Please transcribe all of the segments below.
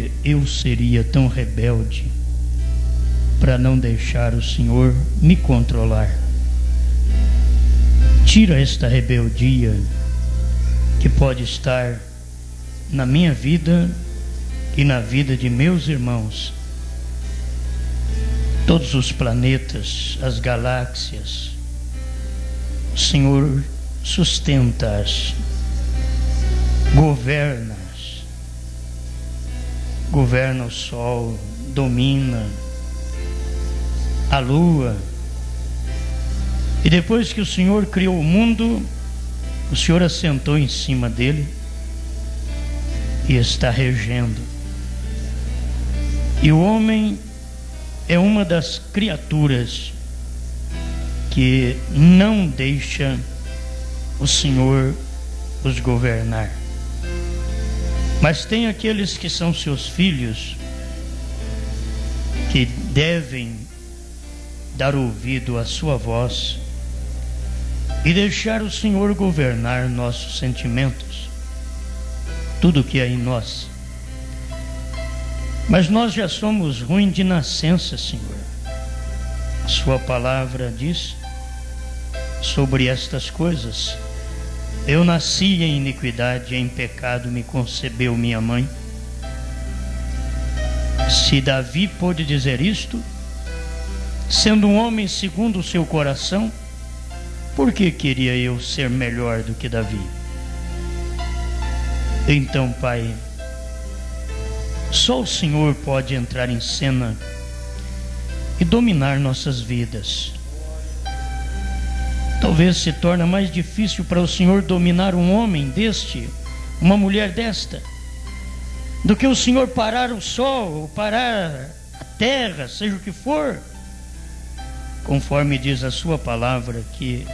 que eu seria tão rebelde para não deixar o Senhor me controlar. Tira esta rebeldia que pode estar na minha vida e na vida de meus irmãos. Todos os planetas, as galáxias, o Senhor sustenta-as, governa-as, governa o sol, domina a lua. E depois que o Senhor criou o mundo, o Senhor assentou em cima dele e está regendo. E o homem é uma das criaturas que não deixa o Senhor os governar. Mas tem aqueles que são seus filhos, que devem dar ouvido à sua voz e deixar o Senhor governar nossos sentimentos, tudo que há em nós. Mas nós já somos ruins de nascença, Senhor. A sua palavra diz sobre estas coisas: eu nasci em iniquidade, em pecado me concebeu minha mãe. Se Davi pôde dizer isto, sendo um homem segundo o seu coração, por que queria eu ser melhor do que Davi? Então, Pai, só o Senhor pode entrar em cena e dominar nossas vidas. Talvez se torne mais difícil para o Senhor dominar um homem deste, uma mulher desta, do que o Senhor parar o sol, ou parar a terra, seja o que for. Conforme diz a sua palavra, que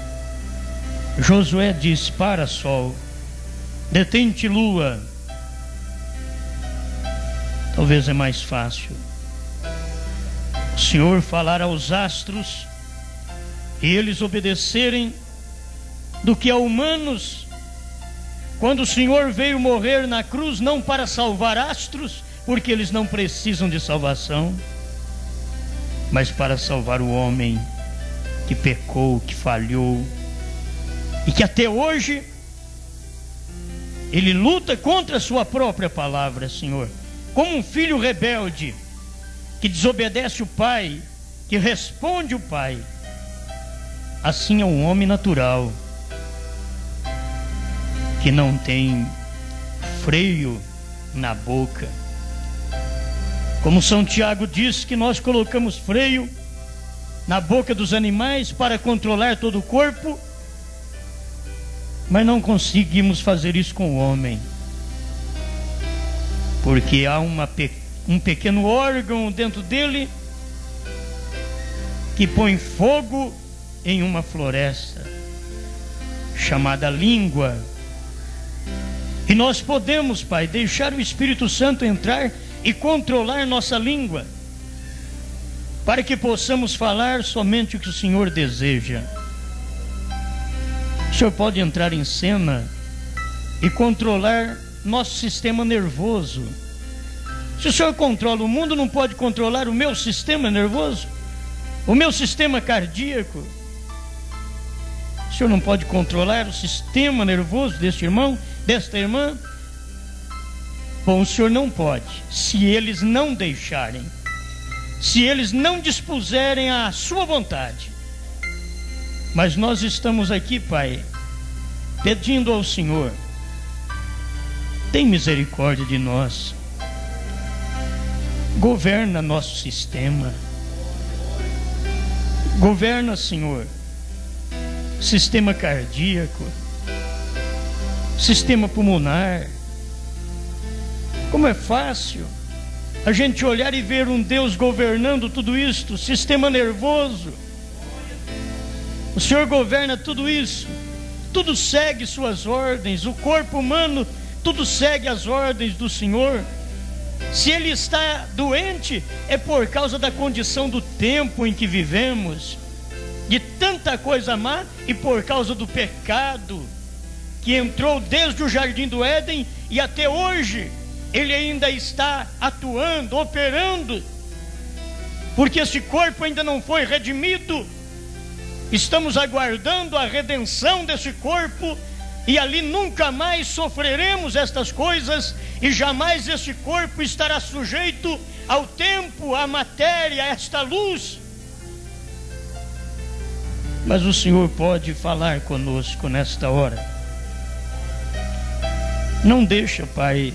Josué diz: para sol, detente lua. Talvez é mais fácil o Senhor falar aos astros e eles obedecerem, do que a humanos, quando o Senhor veio morrer na cruz, não para salvar astros, porque eles não precisam de salvação, mas para salvar o homem que pecou, que falhou, e que até hoje ele luta contra a sua própria palavra, Senhor, como um filho rebelde, que desobedece o pai, que responde o pai. Assim é um homem natural, que não tem freio na boca. Como São Tiago diz, que nós colocamos freio na boca dos animais para controlar todo o corpo, mas não conseguimos fazer isso com o homem, porque há um pequeno órgão dentro dele que põe fogo em uma floresta chamada língua. E nós podemos, Pai, deixar o Espírito Santo entrar e controlar nossa língua, para que possamos falar somente o que o Senhor deseja. O Senhor pode entrar em cena e controlar nosso sistema nervoso. Se o Senhor controla o mundo, não pode controlar o meu sistema nervoso, o meu sistema cardíaco? O Senhor não pode controlar o sistema nervoso deste irmão, desta irmã? Bom, o Senhor não pode, se eles não deixarem, se eles não dispuserem à sua vontade. Mas nós estamos aqui, Pai, pedindo ao Senhor: tem misericórdia de nós, governa nosso sistema, governa, Senhor, sistema cardíaco, sistema pulmonar. Como é fácil a gente olhar e ver um Deus governando tudo isto, sistema nervoso. O Senhor governa tudo isso, tudo segue suas ordens, o corpo humano, tudo segue as ordens do Senhor. Se ele está doente, é por causa da condição do tempo em que vivemos, de tanta coisa má, e por causa do pecado que entrou desde o jardim do Éden e até hoje Ele ainda está atuando, operando, porque esse corpo ainda não foi redimido. Estamos aguardando a redenção desse corpo, e ali nunca mais sofreremos estas coisas, e jamais esse corpo estará sujeito ao tempo, à matéria, a esta luz. Mas o Senhor pode falar conosco nesta hora. Não deixa, Pai,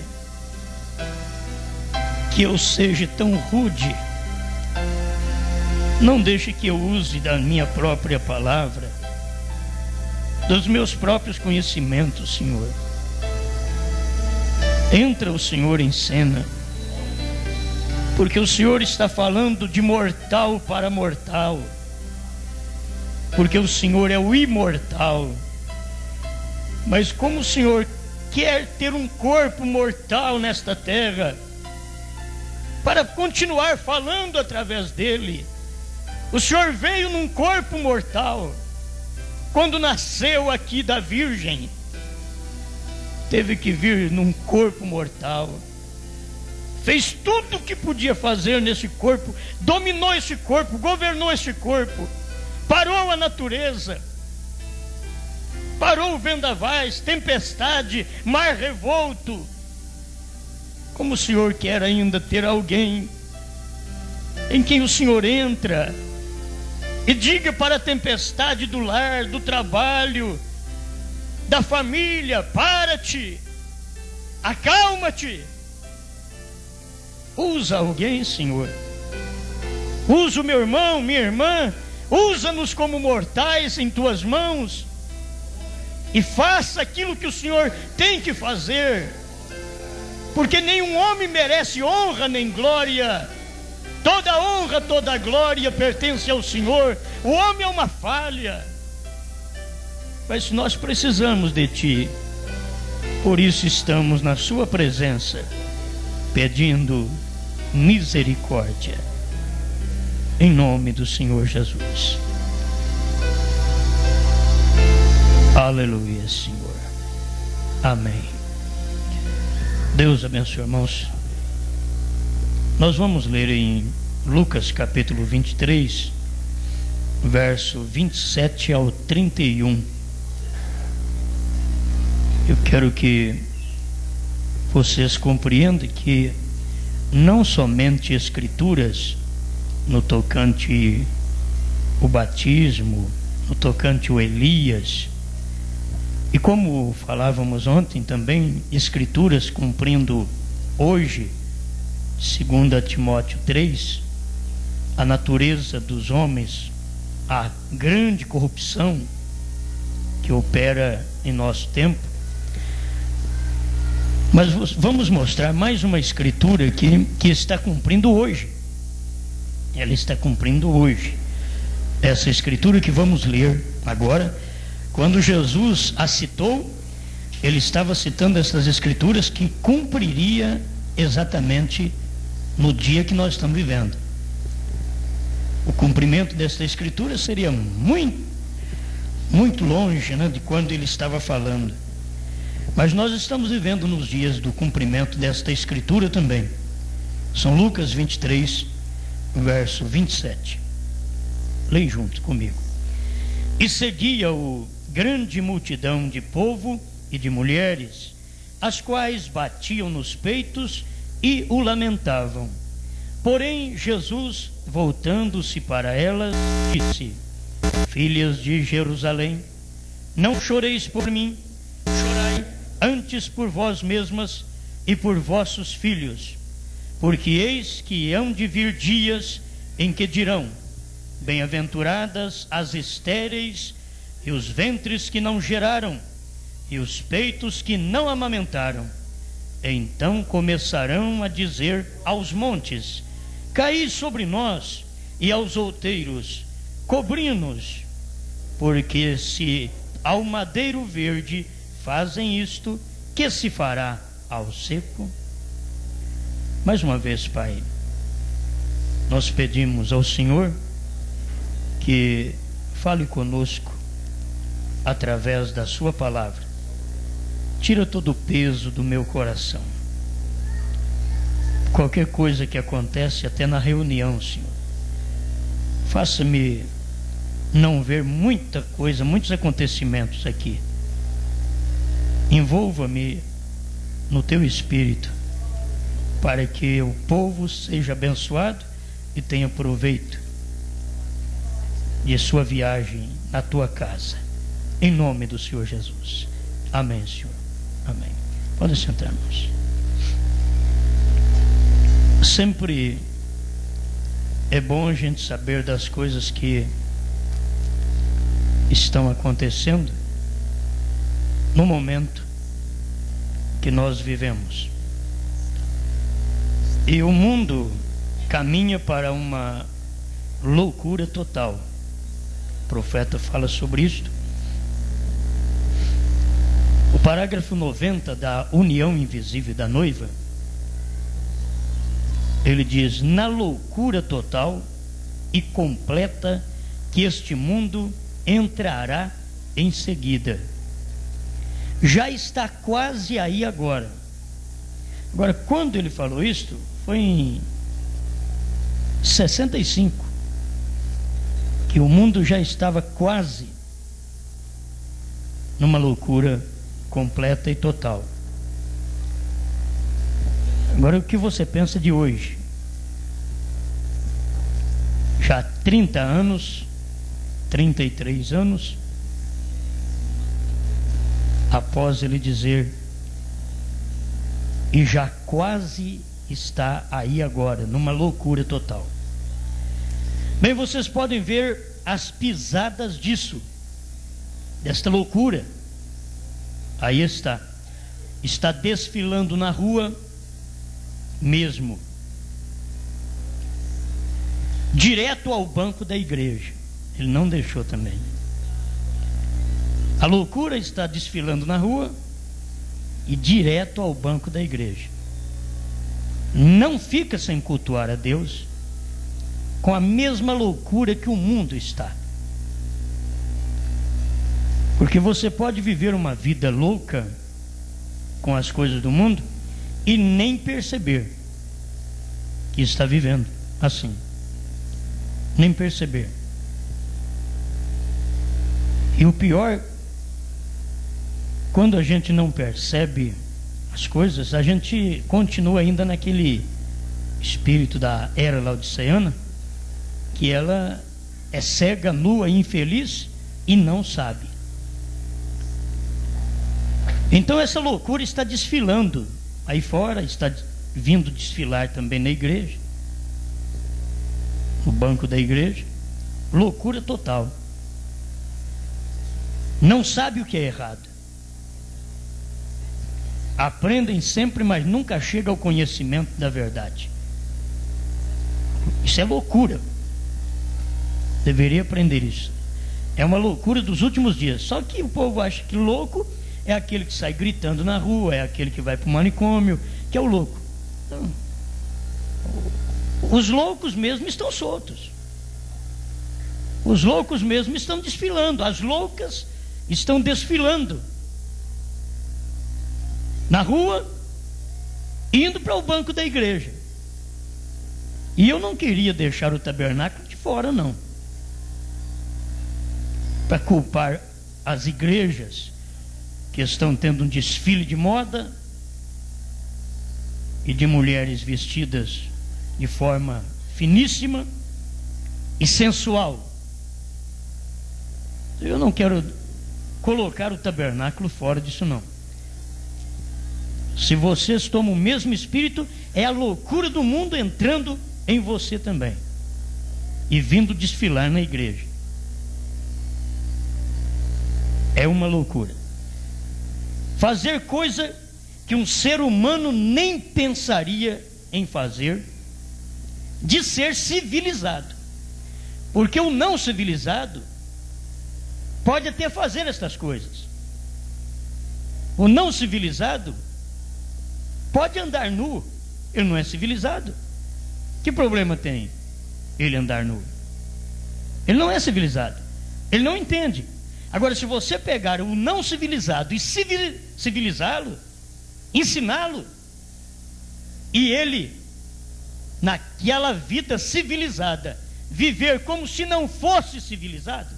que eu seja tão rude. Não deixe que eu use da minha própria palavra, dos meus próprios conhecimentos, Senhor. Entra o Senhor em cena, porque o Senhor está falando de mortal para mortal, porque o Senhor é o imortal. Mas como o Senhor quer ter um corpo mortal nesta terra, para continuar falando através dele, o Senhor veio num corpo mortal. Quando nasceu aqui da Virgem, teve que vir num corpo mortal. Fez tudo o que podia fazer nesse corpo, dominou esse corpo, governou esse corpo, parou a natureza, parou vendavais, tempestade, mar revolto. Como o Senhor quer ainda ter alguém em quem o Senhor entra e diga para a tempestade do lar, do trabalho, da família: para-te, acalma-te. Usa alguém, Senhor. Usa o meu irmão, minha irmã. Usa-nos como mortais em tuas mãos, e faça aquilo que o Senhor tem que fazer, porque nenhum homem merece honra nem glória. Toda honra, toda glória pertence ao Senhor. O homem é uma falha, mas nós precisamos de Ti. Por isso estamos na Sua presença, pedindo misericórdia, em nome do Senhor Jesus. Aleluia, Senhor. Amém. Deus abençoe, irmãos. Nós vamos ler em Lucas capítulo 23, verso 27 ao 31. Eu quero que vocês compreendam que não somente escrituras no tocante o batismo, no tocante o Elias, e como falávamos ontem também, escrituras cumprindo hoje, 2 Timóteo 3, a natureza dos homens, a grande corrupção que opera em nosso tempo. Mas vamos mostrar mais uma escritura que está cumprindo hoje. Ela está cumprindo hoje. Essa escritura que vamos ler agora, quando Jesus a citou, ele estava citando essas escrituras que cumpriria exatamente no dia que nós estamos vivendo. O cumprimento desta escritura seria muito longe, né, de quando ele estava falando. Mas nós estamos vivendo nos dias do cumprimento desta escritura também. São Lucas 23, verso 27. Leia junto comigo. E seguia-o grande multidão de povo e de mulheres, as quais batiam nos peitos e o lamentavam. Porém Jesus, voltando-se para elas, disse: Filhas de Jerusalém, não choreis por mim, chorai antes por vós mesmas e por vossos filhos, porque eis que hão de vir dias em que dirão: bem-aventuradas as estéreis, e os ventres que não geraram, e os peitos que não amamentaram. Então começarão a dizer aos montes: caí sobre nós, e aos outeiros: cobri-nos. Porque se ao madeiro verde fazem isto, que se fará ao seco? Mais uma vez, Pai, nós pedimos ao Senhor que fale conosco através da sua palavra. Tira todo o peso do meu coração. qualquer coisa que acontece, até na reunião, Senhor, faça-me não ver muita coisa, muitos acontecimentos aqui. Envolva-me no teu espírito, para que o povo seja abençoado e tenha proveito de sua viagem na tua casa, em nome do Senhor Jesus. Amém, Senhor. Amém. Pode sentar, irmãos. Sempre é bom a gente saber das coisas que estão acontecendo no momento que nós vivemos. E o mundo caminha para uma loucura total. O profeta fala sobre isto. O parágrafo 90 da União Invisível da Noiva, ele diz: na loucura total e completa que este mundo entrará em seguida. Já está quase aí agora. Agora, quando ele falou isto, foi em 65, que o mundo já estava quase numa loucura completa e total. Agora, o que você pensa de hoje? Já há 30 anos, 33 anos, após ele dizer, e já quase está aí agora, numa loucura total. Bem, vocês podem ver as pisadas disso, desta loucura. Aí está desfilando na rua mesmo, direto ao banco da igreja. Ele não deixou também. A loucura está desfilando na rua e direto ao banco da igreja. Não fica sem cultuar a Deus, com a mesma loucura que o mundo está. Porque você pode viver uma vida louca com as coisas do mundo e nem perceber que está vivendo assim. Nem perceber. E o pior, quando a gente não percebe as coisas, a gente continua ainda naquele espírito da era laodiceana, que ela é cega, nua e infeliz e não sabe. Então essa loucura está desfilando aí fora, está vindo desfilar também na igreja, no banco da igreja. Loucura total. Não sabe o que é errado. Aprendem sempre, mas nunca chega ao conhecimento da verdade. Isso é loucura. Deveria aprender isso. É uma loucura dos últimos dias. Só que o povo acha que louco é aquele que sai gritando na rua, é aquele que vai para o manicômio, que é o louco. Então, os loucos mesmo estão soltos. Os loucos mesmo estão desfilando. As loucas estão desfilando na rua, indo para o banco da igreja. E eu não queria deixar o tabernáculo de fora, não, para culpar as igrejas que estão tendo um desfile de moda e de mulheres vestidas de forma finíssima e sensual. Eu não quero colocar o tabernáculo fora disso, não. Se vocês tomam o mesmo espírito, é a loucura do mundo entrando em você também e vindo desfilar na igreja. É uma loucura. Fazer coisa que um ser humano nem pensaria em fazer, de ser civilizado. Porque o não civilizado pode até fazer estas coisas. O não civilizado pode andar nu, ele não é civilizado. Que problema tem ele andar nu? Ele não é civilizado, ele não entende. Agora, se você pegar o não civilizado e civilizá-lo, ensiná-lo, e ele naquela vida civilizada, viver como se não fosse civilizado,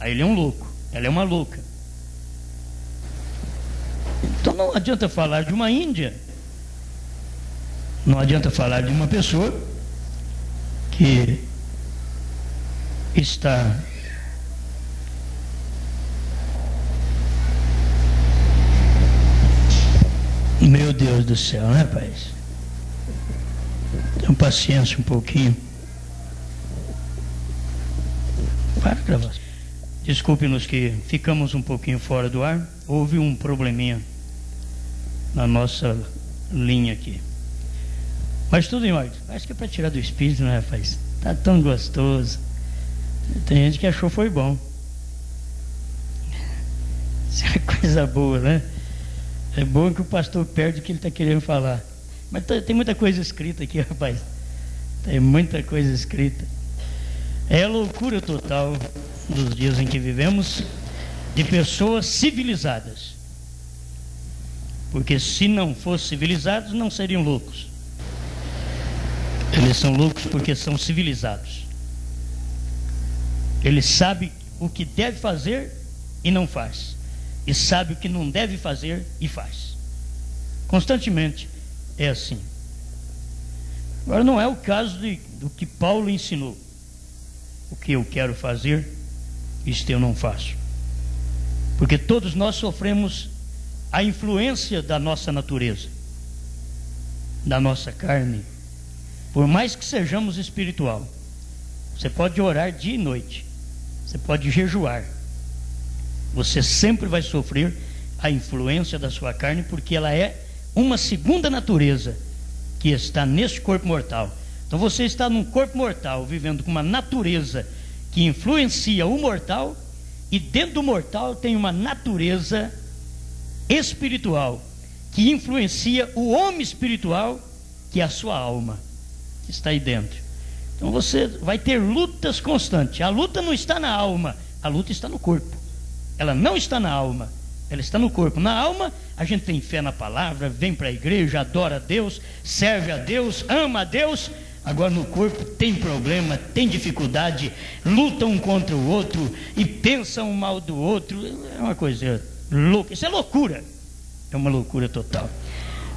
aí ele é um louco, ela é uma louca. Então não adianta falar de uma Índia, não adianta falar de uma pessoa que está meu Deus do céu, né, rapaz? Tenha paciência um pouquinho. Para a gravação. Desculpe-nos que ficamos um pouquinho fora do ar. Houve um probleminha na nossa linha aqui. Mas tudo em ordem. Acho que é para tirar do espírito, né, rapaz? Tá tão gostoso. Tem gente que achou foi bom. Isso é coisa boa, né? É bom que o pastor perde o que ele está querendo falar. Mas tem muita coisa escrita aqui, rapaz. Tem muita coisa escrita. É a loucura total dos dias em que vivemos, de pessoas civilizadas. Porque se não fossem civilizados, não seriam loucos. Eles são loucos porque são civilizados. Ele sabe o que deve fazer e não faz, e sabe o que não deve fazer e faz. Constantemente é assim. Agora não é o caso do que Paulo ensinou. O que eu quero fazer, isto eu não faço. Porque todos nós sofremos a influência da nossa natureza, da nossa carne. Por mais que sejamos espiritual, você pode orar dia e noite, você pode jejuar, você sempre vai sofrer a influência da sua carne, porque ela é uma segunda natureza que está neste corpo mortal. Então você está num corpo mortal, vivendo com uma natureza que influencia o mortal, e dentro do mortal tem uma natureza espiritual que influencia o homem espiritual, que é a sua alma, que está aí dentro. Então você vai ter lutas constantes. A luta não está na alma, a luta está no corpo. Ela não está na alma, ela está no corpo. Na alma a gente tem fé na palavra, vem para a igreja, adora a Deus, serve a Deus, ama a Deus. Agora no corpo tem problema, tem dificuldade, luta um contra o outro e pensa um mal do outro. É uma coisa louca, isso é loucura, é uma loucura total.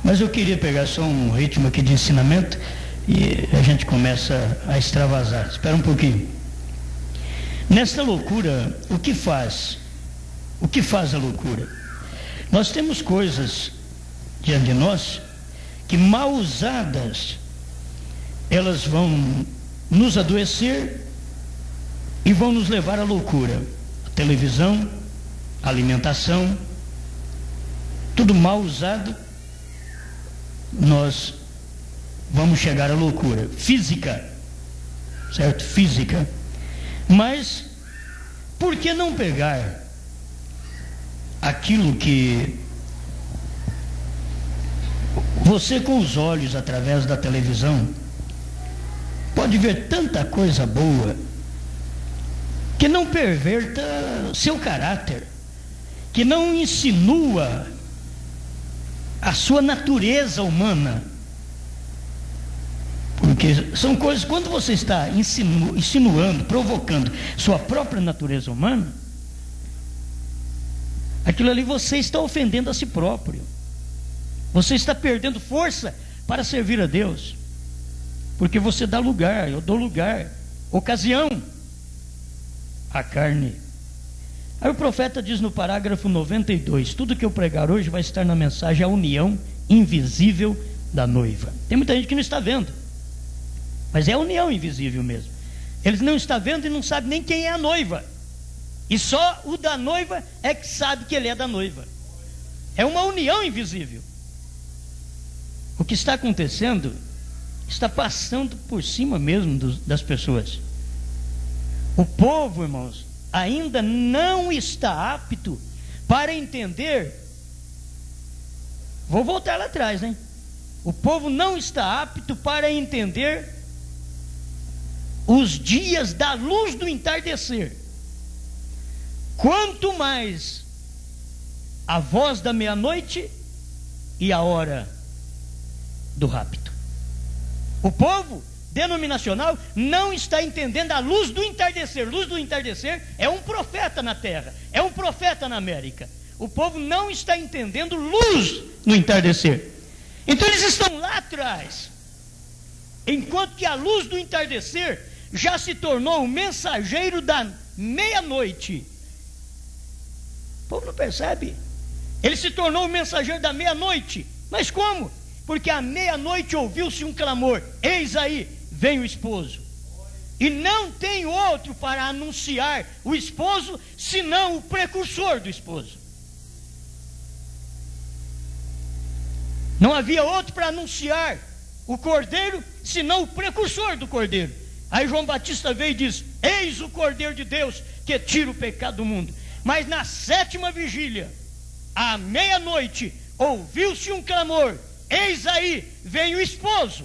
Mas eu queria pegar só um ritmo aqui de ensinamento e a gente começa a extravasar. Espera um pouquinho. Nesta loucura, o que faz? O que faz a loucura? Nós temos coisas diante de nós que, mal usadas, elas vão nos adoecer e vão nos levar à loucura. A televisão, a alimentação, tudo mal usado, nós vamos chegar à loucura física, certo? Física. Mas por que não pegar aquilo que você, com os olhos através da televisão, pode ver tanta coisa boa que não perverta seu caráter, que não insinua a sua natureza humana? Porque são coisas, quando você está insinuando, provocando sua própria natureza humana, aquilo ali você está ofendendo a si próprio. Você está perdendo força para servir a Deus, porque você dá lugar, eu dou lugar, ocasião à carne. Aí o profeta diz no parágrafo 92, tudo que eu pregar hoje vai estar na mensagem A União Invisível da Noiva. Tem muita gente que não está vendo, mas é a união invisível mesmo. Eles não estão vendo e não sabem nem quem é a noiva, e só o da noiva é que sabe que ele é da noiva. É uma união invisível. O que está acontecendo está passando por cima mesmo das pessoas. O povo, irmãos, ainda não está apto para entender. Vou voltar lá atrás, hein? O povo não está apto para entender os dias da luz do entardecer. Quanto mais a voz da meia-noite e a hora do rapto. O povo denominacional não está entendendo a luz do entardecer. Luz do entardecer é um profeta na terra, é um profeta na América. O povo não está entendendo luz no entardecer. Então eles estão lá atrás, enquanto que a luz do entardecer já se tornou o mensageiro da meia-noite. O povo não percebe. Ele se tornou o mensageiro da meia-noite. Mas como? Porque à meia-noite ouviu-se um clamor: eis aí, vem o esposo. E não tem outro para anunciar o esposo, senão o precursor do esposo. Não havia outro para anunciar o cordeiro, senão o precursor do cordeiro. Aí João Batista veio e diz: eis o cordeiro de Deus que tira o pecado do mundo. Mas na 7ª vigília, à meia-noite, ouviu-se um clamor: eis aí, vem o esposo.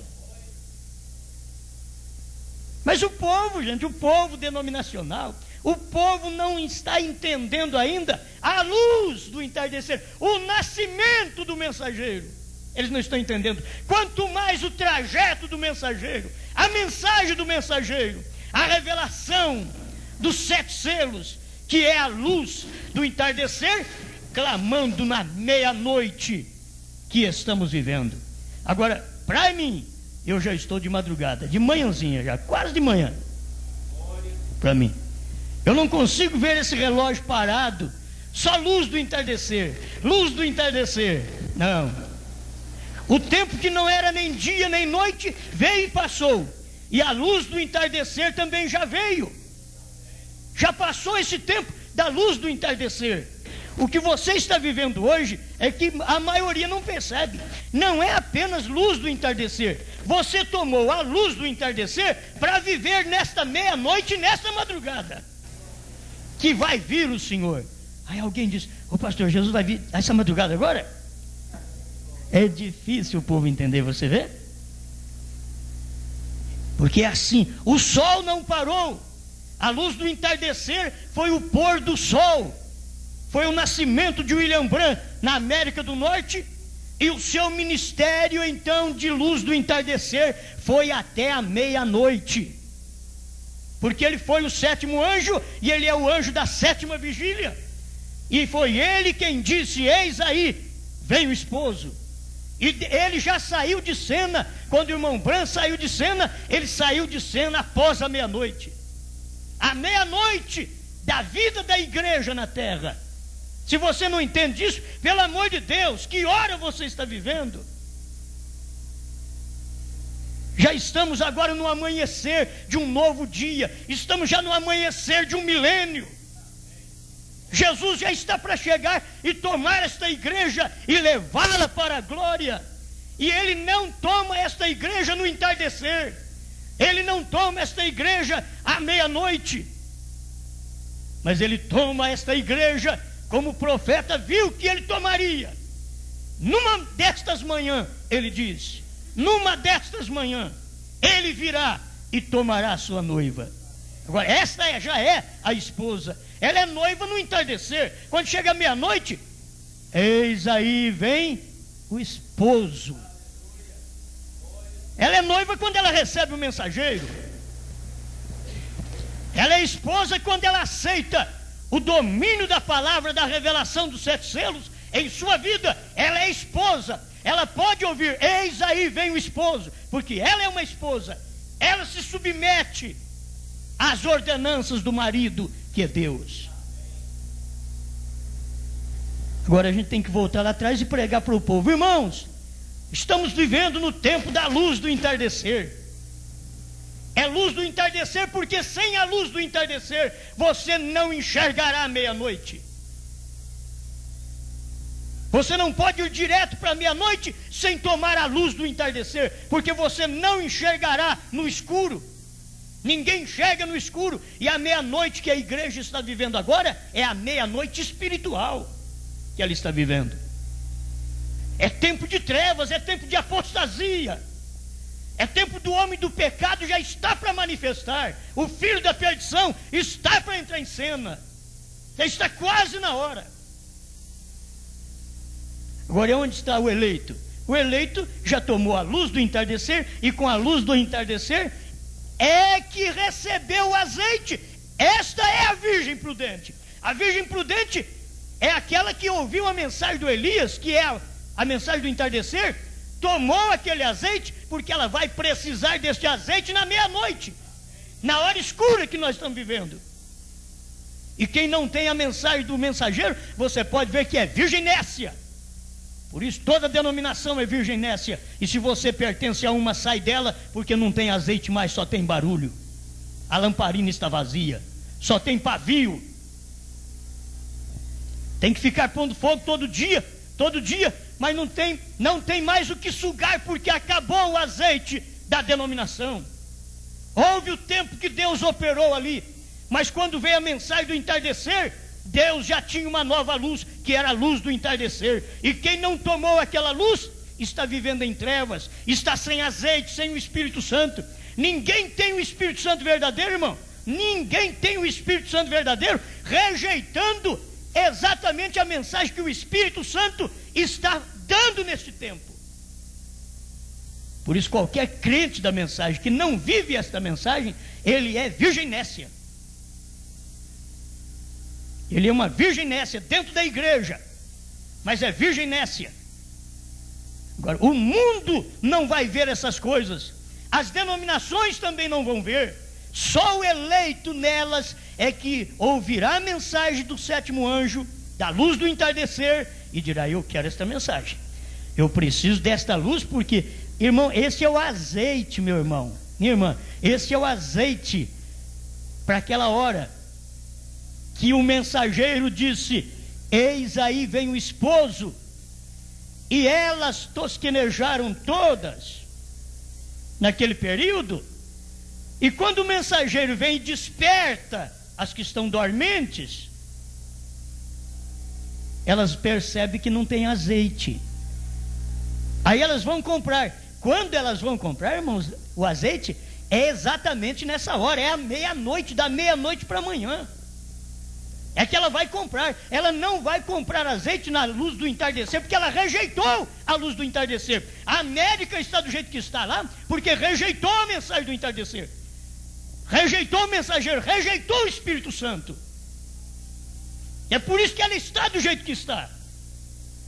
Mas o povo, gente, o povo denominacional, o povo não está entendendo ainda a luz do entardecer, o nascimento do mensageiro. Eles não estão entendendo. Quanto mais o trajeto do mensageiro, a mensagem do mensageiro, a revelação dos 7 selos, que é a luz do entardecer, clamando na meia-noite que estamos vivendo. Agora, para mim, eu já estou de madrugada, de manhãzinha já, quase de manhã. Para mim, eu não consigo ver esse relógio parado, só luz do entardecer, luz do entardecer. Não. O tempo que não era nem dia nem noite veio e passou, e a luz do entardecer também já veio. Já passou esse tempo da luz do entardecer. O que você está vivendo hoje é que a maioria não percebe. Não é apenas luz do entardecer. Você tomou a luz do entardecer para viver nesta meia-noite, nesta madrugada, que vai vir o Senhor. Aí alguém diz: ô pastor, Jesus vai vir essa madrugada agora? É difícil o povo entender, você vê? Porque é assim, o sol não parou. A luz do entardecer foi o pôr do sol. Foi o nascimento de William Branham na América do Norte. E o seu ministério, então, de luz do entardecer foi até a meia-noite. Porque ele foi o 7º anjo, e ele é o anjo da 7ª vigília. E foi ele quem disse: eis aí, vem o esposo. E ele já saiu de cena. Quando o irmão Branham saiu de cena, ele saiu de cena após a meia-noite. A meia-noite da vida da igreja na terra. Se você não entende isso, pelo amor de Deus, que hora você está vivendo? Já estamos agora no amanhecer de um novo dia. Estamos já no amanhecer de um milênio. Jesus já está para chegar e tomar esta igreja e levá-la para a glória. E Ele não toma esta igreja no entardecer. Ele não toma esta igreja à meia-noite. Mas Ele toma esta igreja como o profeta viu que Ele tomaria. Numa destas manhãs, Ele diz, numa destas manhãs, Ele virá e tomará a sua noiva. Agora, esta já é a esposa. Ela é noiva no entardecer. Quando chega a meia-noite, eis aí vem o esposo. Ela é noiva quando ela recebe o mensageiro. Ela é esposa quando ela aceita o domínio da palavra, da revelação dos 7 selos em sua vida. Ela é esposa. Ela pode ouvir: eis aí vem o esposo, porque ela é uma esposa. Ela se submete às ordenanças do marido, que é Deus. Agora a gente tem que voltar lá atrás e pregar para o povo: irmãos, estamos vivendo no tempo da luz do entardecer. É luz do entardecer, porque sem a luz do entardecer você não enxergará a meia-noite. Você não pode ir direto para a meia-noite sem tomar a luz do entardecer, porque você não enxergará no escuro. Ninguém enxerga no escuro. E a meia-noite que a igreja está vivendo agora é a meia-noite espiritual que ela está vivendo. É tempo de trevas, é tempo de apostasia, é tempo do homem do pecado já está para manifestar. O filho da perdição está para entrar em cena. Já está quase na hora. Agora, onde está o eleito? O eleito já tomou a luz do entardecer, e com a luz do entardecer é que recebeu o azeite. Esta é a virgem prudente. A virgem prudente é aquela que ouviu a mensagem do Elias, que é a mensagem do entardecer, tomou aquele azeite, porque ela vai precisar deste azeite na meia-noite, na hora escura que nós estamos vivendo. E quem não tem a mensagem do mensageiro, você pode ver que é virgem nécia. Por isso toda denominação é virgem nécia. E se você pertence a uma, sai dela, porque não tem azeite mais, só tem barulho. A lamparina está vazia, só tem pavio. Tem que ficar pondo fogo todo dia, mas não tem mais o que sugar, porque acabou o azeite da denominação. Houve o tempo que Deus operou ali, mas quando veio a mensagem do entardecer, Deus já tinha uma nova luz, que era a luz do entardecer. E quem não tomou aquela luz, está vivendo em trevas, está sem azeite, sem o Espírito Santo. Ninguém tem o Espírito Santo verdadeiro, irmão. Ninguém tem o Espírito Santo verdadeiro, rejeitando exatamente a mensagem que o Espírito Santo está dando neste tempo. Por isso qualquer crente da mensagem que não vive esta mensagem, ele é virgem nécia. Ele é uma virgem nécia dentro da igreja, mas é virgem nécia. Agora, o mundo não vai ver essas coisas, as denominações também não vão ver. Só o eleito nelas é que ouvirá a mensagem do sétimo anjo, da luz do entardecer, e dirá: eu quero esta mensagem, eu preciso desta luz, porque, irmão, esse é o azeite, meu irmão, minha irmã, esse é o azeite para aquela hora que o mensageiro disse: eis aí vem o esposo. E elas tosquenejaram todas naquele período. E quando o mensageiro vem e desperta as que estão dormentes, elas percebem que não tem azeite. Aí elas vão comprar. Quando elas vão comprar, irmãos, o azeite é exatamente nessa hora, é a meia-noite, da meia-noite para amanhã. É que ela vai comprar. Ela não vai comprar azeite na luz do entardecer, porque ela rejeitou a luz do entardecer. A América está do jeito que está lá, porque rejeitou a mensagem do entardecer, rejeitou o mensageiro, rejeitou o Espírito Santo. É por isso que ela está do jeito que está.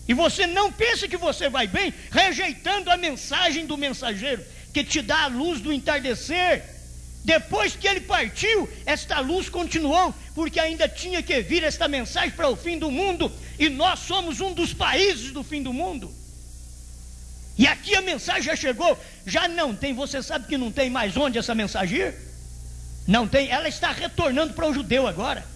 E você não pensa que você vai bem rejeitando a mensagem do mensageiro, que te dá a luz do entardecer. Depois que ele partiu, esta luz continuou, porque ainda tinha que vir esta mensagem para o fim do mundo, e nós somos um dos países do fim do mundo. E aqui a mensagem já chegou, já não tem, você sabe que não tem mais onde essa mensagem ir? Não tem, ela está retornando para o judeu agora.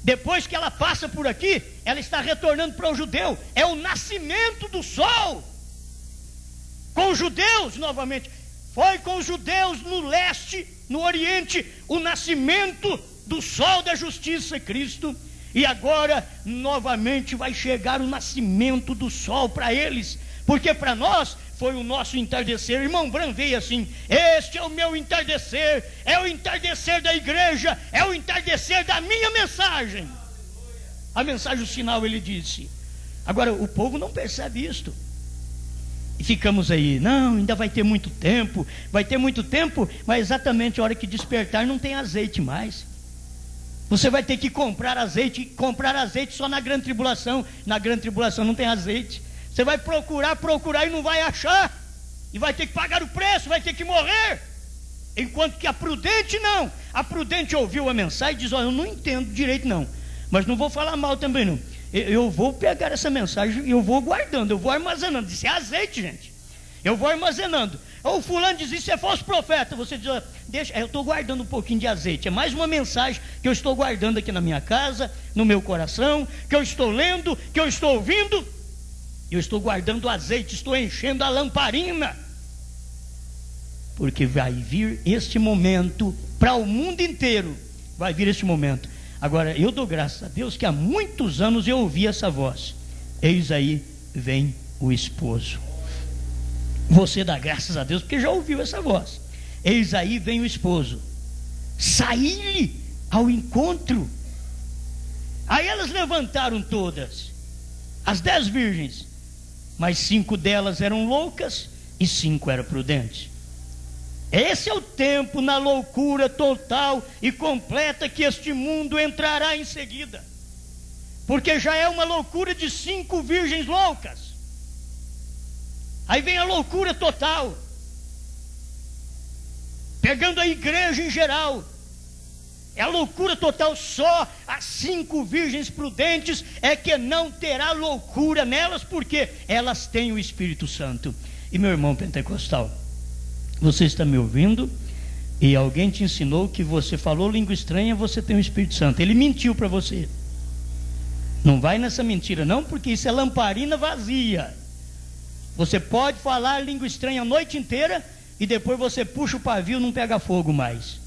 Depois que ela passa por aqui, ela está retornando para o judeu. É o nascimento do sol com os judeus novamente. Foi com os judeus no leste, no oriente, o nascimento do sol da justiça, Cristo. E agora novamente vai chegar o nascimento do sol para eles, porque para nós foi o nosso entardecer. Irmão Bram veio assim: este é o meu entardecer, é o entardecer da igreja, é o entardecer da minha mensagem. A mensagem, o sinal, ele disse. Agora o povo não percebe isto. E ficamos aí: não, ainda vai ter muito tempo, mas exatamente a hora que despertar não tem azeite mais. Você vai ter que comprar azeite só na grande tribulação. Na grande tribulação não tem azeite. Você vai procurar e não vai achar, e vai ter que pagar o preço, vai ter que morrer. Enquanto que a prudente não. A prudente ouviu a mensagem e diz: olha, eu não entendo direito não, mas não vou falar mal também não. Eu vou pegar essa mensagem e eu vou guardando, eu vou armazenando. Isso é azeite, gente. Eu vou armazenando. O fulano diz: isso é falso profeta. Você diz: deixa, eu estou guardando um pouquinho de azeite. É mais uma mensagem que eu estou guardando aqui na minha casa, no meu coração, que eu estou lendo, que eu estou ouvindo. Eu estou guardando o azeite, estou enchendo a lamparina, porque vai vir este momento para o mundo inteiro. Vai vir este momento. Agora, eu dou graças a Deus que há muitos anos eu ouvi essa voz: eis aí vem o esposo. Você dá graças a Deus porque já ouviu essa voz: eis aí vem o esposo. Saí-lhe ao encontro. Aí elas levantaram todas, as 10 virgens, mas 5 delas eram loucas e 5 eram prudentes. Esse é o tempo na loucura total e completa que este mundo entrará em seguida, porque já é uma loucura de 5 virgens loucas. Aí vem a loucura total, pegando a igreja em geral. É a loucura total. Só as 5 virgens prudentes é que não terá loucura nelas, porque elas têm o Espírito Santo. E meu irmão pentecostal, você está me ouvindo e alguém te ensinou que você falou língua estranha, você tem o Espírito Santo. Ele mentiu para você. Não vai nessa mentira não, porque isso é lamparina vazia. Você pode falar língua estranha a noite inteira e depois você puxa o pavio e não pega fogo mais.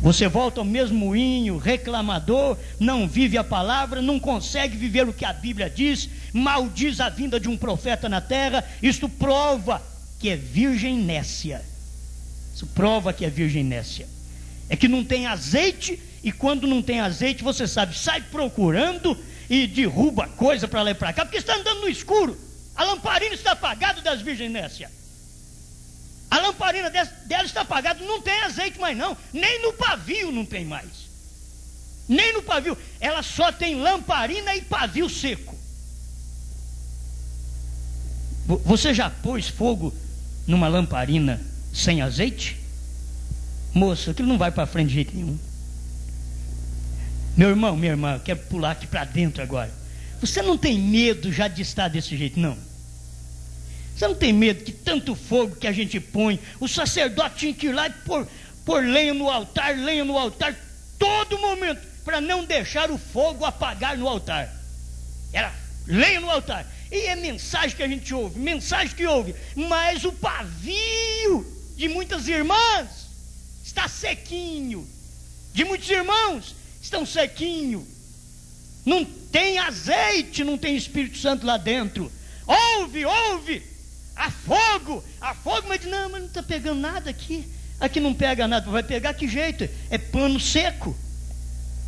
Você volta ao mesmo moinho, reclamador, não vive a palavra, não consegue viver o que a Bíblia diz, maldiz a vinda de um profeta na terra. Isto prova que é virgem nécia. Isso prova que é virgem nécia. É que não tem azeite, e quando não tem azeite, você sabe, sai procurando e derruba coisa para lá e para cá, porque está andando no escuro. A lamparina está apagada das virgens nécias. A lamparina dela está apagada, não tem azeite mais não, nem no pavio não tem mais, nem no pavio, ela só tem lamparina e pavio seco. Você já pôs fogo numa lamparina sem azeite? Moça, aquilo não vai para frente de jeito nenhum. Meu irmão, minha irmã, eu quero pular aqui para dentro agora. Você não tem medo já de estar desse jeito, não? Você não tem medo que tanto fogo que a gente põe, o sacerdote tinha que ir lá e pôr lenha no altar, todo momento, para não deixar o fogo apagar no altar. Era lenha no altar. E é mensagem que a gente ouve, mas o pavio de muitas irmãs está sequinho, de muitos irmãos estão sequinho, não tem azeite, não tem Espírito Santo lá dentro. Ouve, a fogo, mas não está pegando nada aqui não pega nada. Vai pegar que jeito? É pano seco.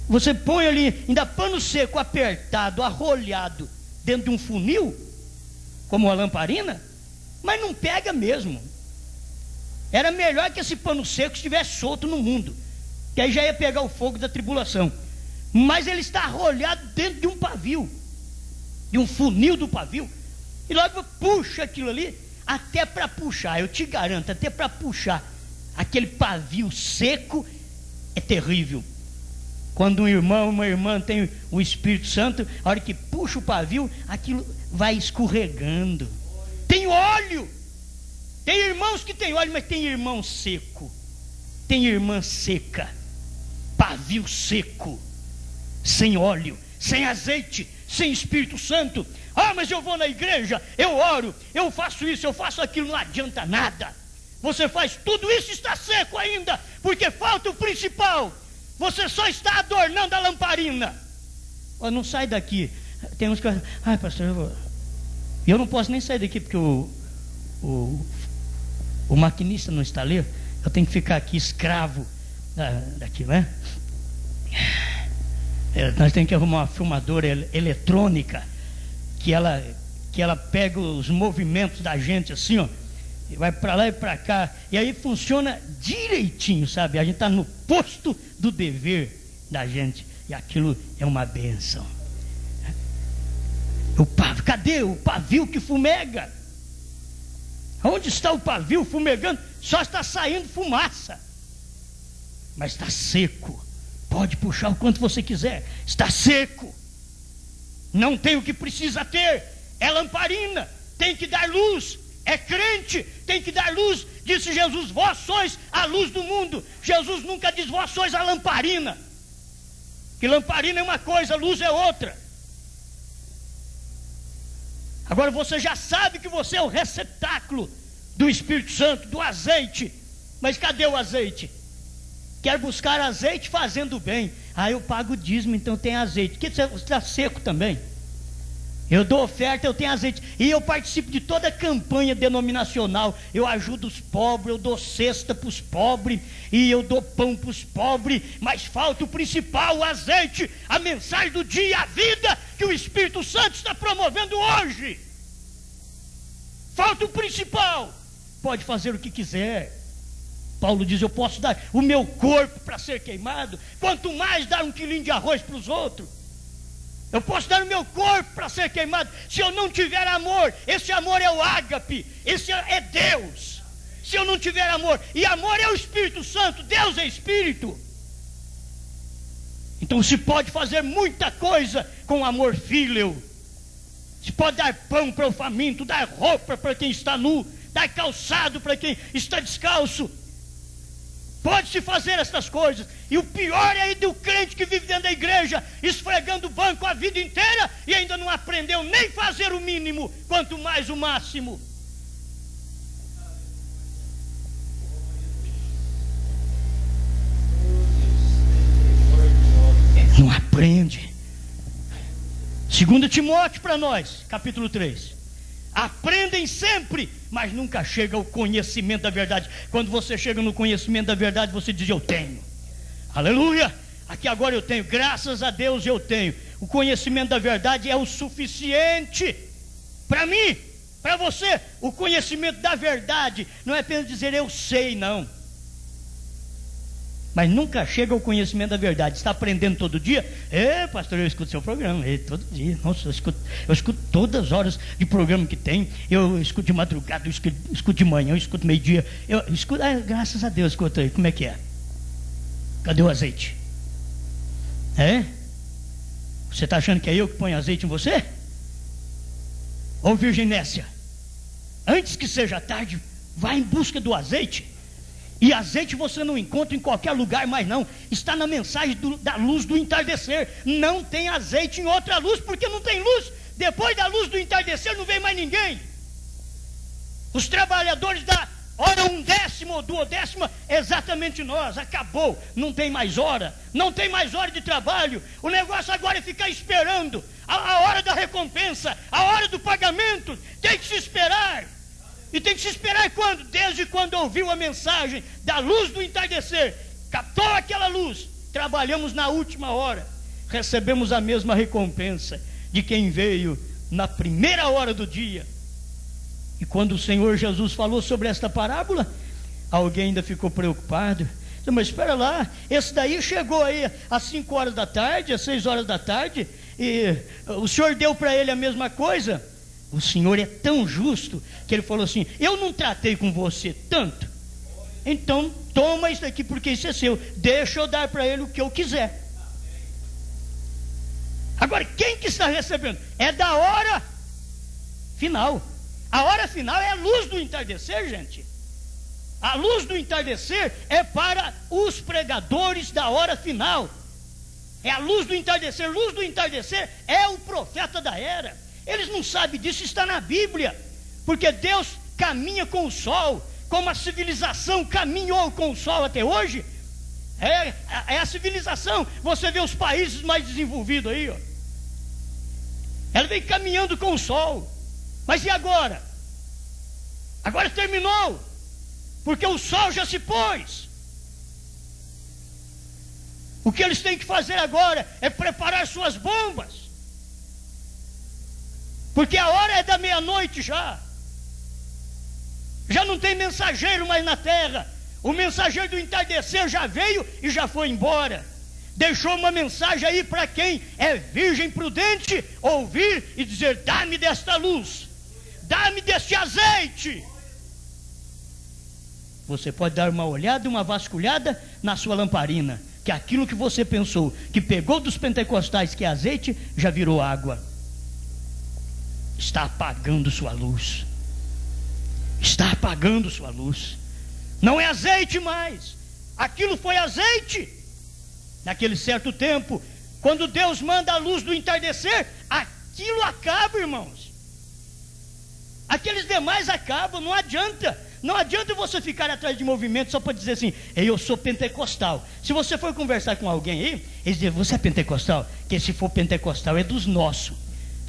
Você põe ali, ainda pano seco apertado, arrolhado dentro de um funil, como uma lamparina, mas não pega mesmo. Era melhor que esse pano seco estivesse solto no mundo, que aí já ia pegar o fogo da tribulação. Mas ele está arrolhado dentro de um pavio, de um funil do pavio, e logo puxa aquilo ali. Até para puxar, eu te garanto, até para puxar aquele pavio seco é terrível. Quando um irmão, uma irmã tem o Espírito Santo, a hora que puxa o pavio, aquilo vai escorregando. Tem óleo, tem irmãos que tem óleo, mas tem irmão seco, tem irmã seca, pavio seco, sem óleo, sem azeite, sem Espírito Santo. Ah, mas eu vou na igreja, eu oro, eu faço isso, eu faço aquilo, não adianta nada. Você faz tudo isso e está seco ainda, porque falta o principal. Você só está adornando a lamparina. Oh, não sai daqui. Tem uns que... Ai, pastor, eu não posso nem sair daqui, porque o maquinista não está ali. Eu tenho que ficar aqui escravo daqui, né? Nós temos que arrumar uma filmadora eletrônica, que ela pega os movimentos da gente assim, ó, e vai para lá e para cá, e aí funciona direitinho, sabe? A gente está no posto do dever da gente, e aquilo é uma bênção. Cadê o pavio que fumega? Onde está o pavio fumegando? Só está saindo fumaça, mas está seco. Pode puxar o quanto você quiser, está seco. Não tem o que precisa ter, é lamparina, tem que dar luz, é crente, tem que dar luz. Disse Jesus, vós sois a luz do mundo. Jesus nunca diz vós sois a lamparina, que lamparina é uma coisa, luz é outra. Agora você já sabe que você é o receptáculo do Espírito Santo, do azeite. Mas cadê o azeite? Quer buscar azeite fazendo bem. Ah, eu pago o dízimo, então tem azeite. Que você está seco também. Eu dou oferta, eu tenho azeite. E eu participo de toda a campanha denominacional. Eu ajudo os pobres, eu dou cesta para os pobres. E eu dou pão para os pobres. Mas falta o principal, o azeite. A mensagem do dia, a vida que o Espírito Santo está promovendo hoje. Falta o principal. Pode fazer o que quiser. Paulo diz, eu posso dar o meu corpo para ser queimado. Quanto mais dar 1 quilinho de arroz para os outros. Eu posso dar o meu corpo para ser queimado. Se eu não tiver amor, esse amor é o ágape, esse é Deus. Se eu não tiver amor, e amor é o Espírito Santo, Deus é Espírito. Então se pode fazer muita coisa com amor fíleo. Se pode dar pão para o faminto, dar roupa para quem está nu, dar calçado para quem está descalço. Pode-se fazer essas coisas. E o pior é do crente que vive dentro da igreja, esfregando o banco a vida inteira e ainda não aprendeu nem fazer o mínimo, quanto mais o máximo. Não aprende. 2 Timóteo para nós, capítulo 3. Aprendem sempre, mas nunca chega ao conhecimento da verdade. Quando você chega no conhecimento da verdade, você diz, eu tenho. Aleluia! Aqui agora eu tenho, graças a Deus eu tenho. O conhecimento da verdade é o suficiente para mim, para você. O conhecimento da verdade não é apenas dizer eu sei, não. Mas nunca chega ao conhecimento da verdade. Está aprendendo todo dia? Pastor, eu escuto seu programa todo dia. Nossa, eu escuto todas as horas de programa que tem. Eu escuto de madrugada, eu escuto de manhã, eu escuto meio-dia. Eu escuto, graças a Deus, escuta aí. Como é que é? Cadê o azeite? Você está achando que é eu que ponho azeite em você? Ô Virginésia, antes que seja tarde, vá em busca do azeite. E azeite você não encontra em qualquer lugar mais não. Está na mensagem da luz do entardecer. Não tem azeite em outra luz, porque não tem luz. Depois da luz do entardecer não vem mais ninguém. Os trabalhadores da hora 1/10 ou 12ª, exatamente nós. Acabou, não tem mais hora. Não tem mais hora de trabalho. O negócio agora é ficar esperando a hora da recompensa, a hora do pagamento. Tem que se esperar. E tem que se esperar quando? Desde quando ouviu a mensagem da luz do entardecer, captou aquela luz, trabalhamos na última hora, recebemos a mesma recompensa de quem veio na primeira hora do dia. E quando o Senhor Jesus falou sobre esta parábola, alguém ainda ficou preocupado. Mas espera lá, esse daí chegou aí às 5 horas da tarde, às 6 horas da tarde, e o Senhor deu para ele a mesma coisa. O Senhor é tão justo que Ele falou assim, eu não tratei com você tanto, então toma isso aqui porque isso é seu, deixa eu dar para ele o que eu quiser. Agora quem que está recebendo? É da hora final. A hora final é a luz do entardecer, gente. A luz do entardecer é para os pregadores da hora final. É a luz do entardecer. Luz do entardecer é o profeta da era. Eles não sabem disso, está na Bíblia. Porque Deus caminha com o sol, como a civilização caminhou com o sol até hoje. É a civilização. Você vê os países mais desenvolvidos aí, ó. Ela vem caminhando com o sol. Mas e agora? Agora terminou, porque o sol já se pôs. O que eles têm que fazer agora é preparar suas bombas, porque a hora é da meia-noite já. Já não tem mensageiro mais na terra. O mensageiro do entardecer já veio e já foi embora. Deixou uma mensagem aí para quem é virgem prudente ouvir e dizer: dá-me desta luz, dá-me deste azeite. Você pode dar uma olhada, uma vasculhada na sua lamparina, que aquilo que você pensou que pegou dos pentecostais, que é azeite, já virou água. Está apagando sua luz. Está apagando sua luz. Não é azeite mais. Aquilo foi azeite naquele certo tempo. Quando Deus manda a luz do entardecer, aquilo acaba, irmãos. Aqueles demais acabam. Não adianta. Não adianta você ficar atrás de movimento só para dizer assim: eu sou pentecostal. Se você for conversar com alguém aí, eles dizem: você é pentecostal? Que se for pentecostal é dos nossos.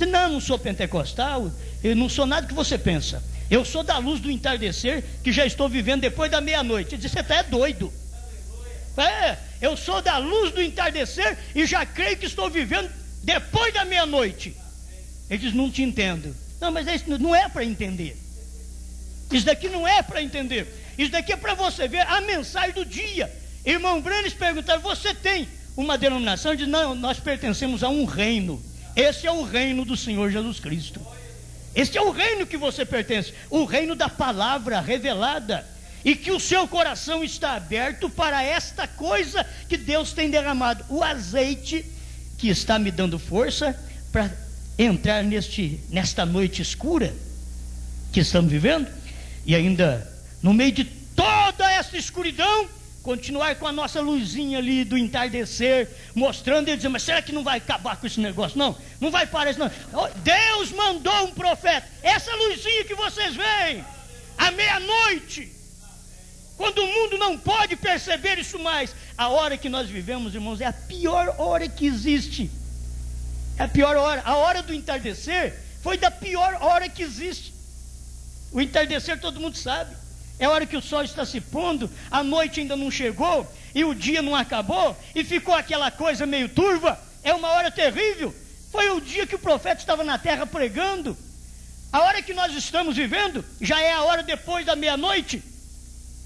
Não sou pentecostal, eu não sou nada que você pensa. Eu sou da luz do entardecer, que já estou vivendo depois da meia-noite. Ele disse: você está doido. Eu sou da luz do entardecer e já creio que estou vivendo depois da meia-noite. Ele diz: não te entendo. Não, mas isso não é para entender. Isso daqui não é para entender. Isso daqui é para você ver a mensagem do dia. Irmão Branham perguntaram: você tem uma denominação? Ele diz: não, nós pertencemos a um reino. Esse é o reino do Senhor Jesus Cristo. Esse é o reino que você pertence, o reino da palavra revelada, e que o seu coração está aberto para esta coisa que Deus tem derramado, o azeite que está me dando força para entrar nesta noite escura que estamos vivendo, e ainda no meio de toda essa escuridão, continuar com a nossa luzinha ali do entardecer, mostrando e dizendo: mas será que não vai acabar com esse negócio? Não vai parar isso não. Deus mandou um profeta, essa luzinha que vocês veem, à meia-noite, quando o mundo não pode perceber isso mais. A hora que nós vivemos, irmãos, é a pior hora que existe. É a pior hora. A hora do entardecer foi da pior hora que existe. O entardecer todo mundo sabe. É a hora que o sol está se pondo, a noite ainda não chegou, e o dia não acabou, e ficou aquela coisa meio turva. É uma hora terrível. Foi o dia que o profeta estava na terra pregando. A hora que nós estamos vivendo, já é a hora depois da meia-noite,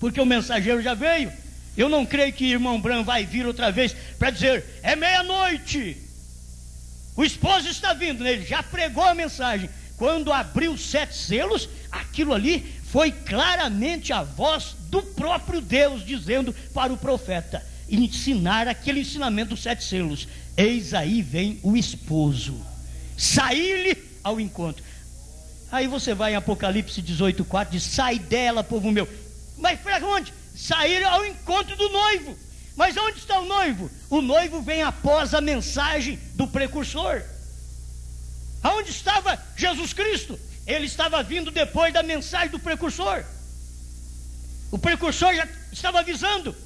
porque o mensageiro já veio. Eu não creio que irmão Branham vai vir outra vez para dizer: é meia-noite, o esposo está vindo. Ele já pregou a mensagem. Quando abriu os 7 selos, aquilo ali foi claramente a voz do próprio Deus dizendo para o profeta ensinar aquele ensinamento dos 7 selos. Eis aí vem o esposo, sair-lhe ao encontro. Aí você vai em Apocalipse 18:4, diz: sai dela, povo meu. Mas para onde? Sair ao encontro do noivo. Mas onde está o noivo? O noivo vem após a mensagem do precursor. Aonde estava Jesus Cristo? Ele estava vindo depois da mensagem do precursor. O precursor já estava avisando,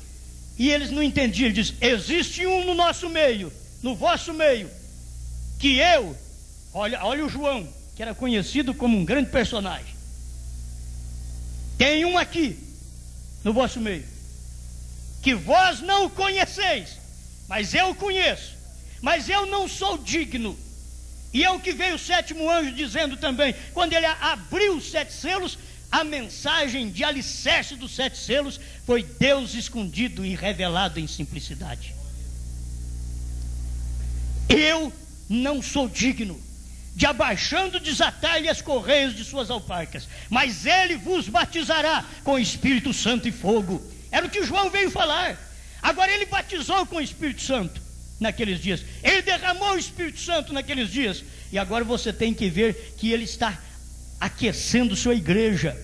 e eles não entendiam. Ele diz: existe um no nosso meio, no vosso meio, que eu, olha o João, que era conhecido como um grande personagem. Tem um aqui no vosso meio, que vós não o conheceis, mas eu o conheço, mas eu não sou digno. E é o que veio o 7º anjo dizendo também, quando ele abriu os 7 selos, a mensagem de alicerce dos 7 selos foi Deus escondido e revelado em simplicidade. Eu não sou digno de, abaixando, desatar-lhe as correias de suas alparcas, mas ele vos batizará com Espírito Santo e fogo. Era o que João veio falar. Agora ele batizou com o Espírito Santo naqueles dias, ele derramou o Espírito Santo naqueles dias, e agora você tem que ver que ele está aquecendo sua igreja,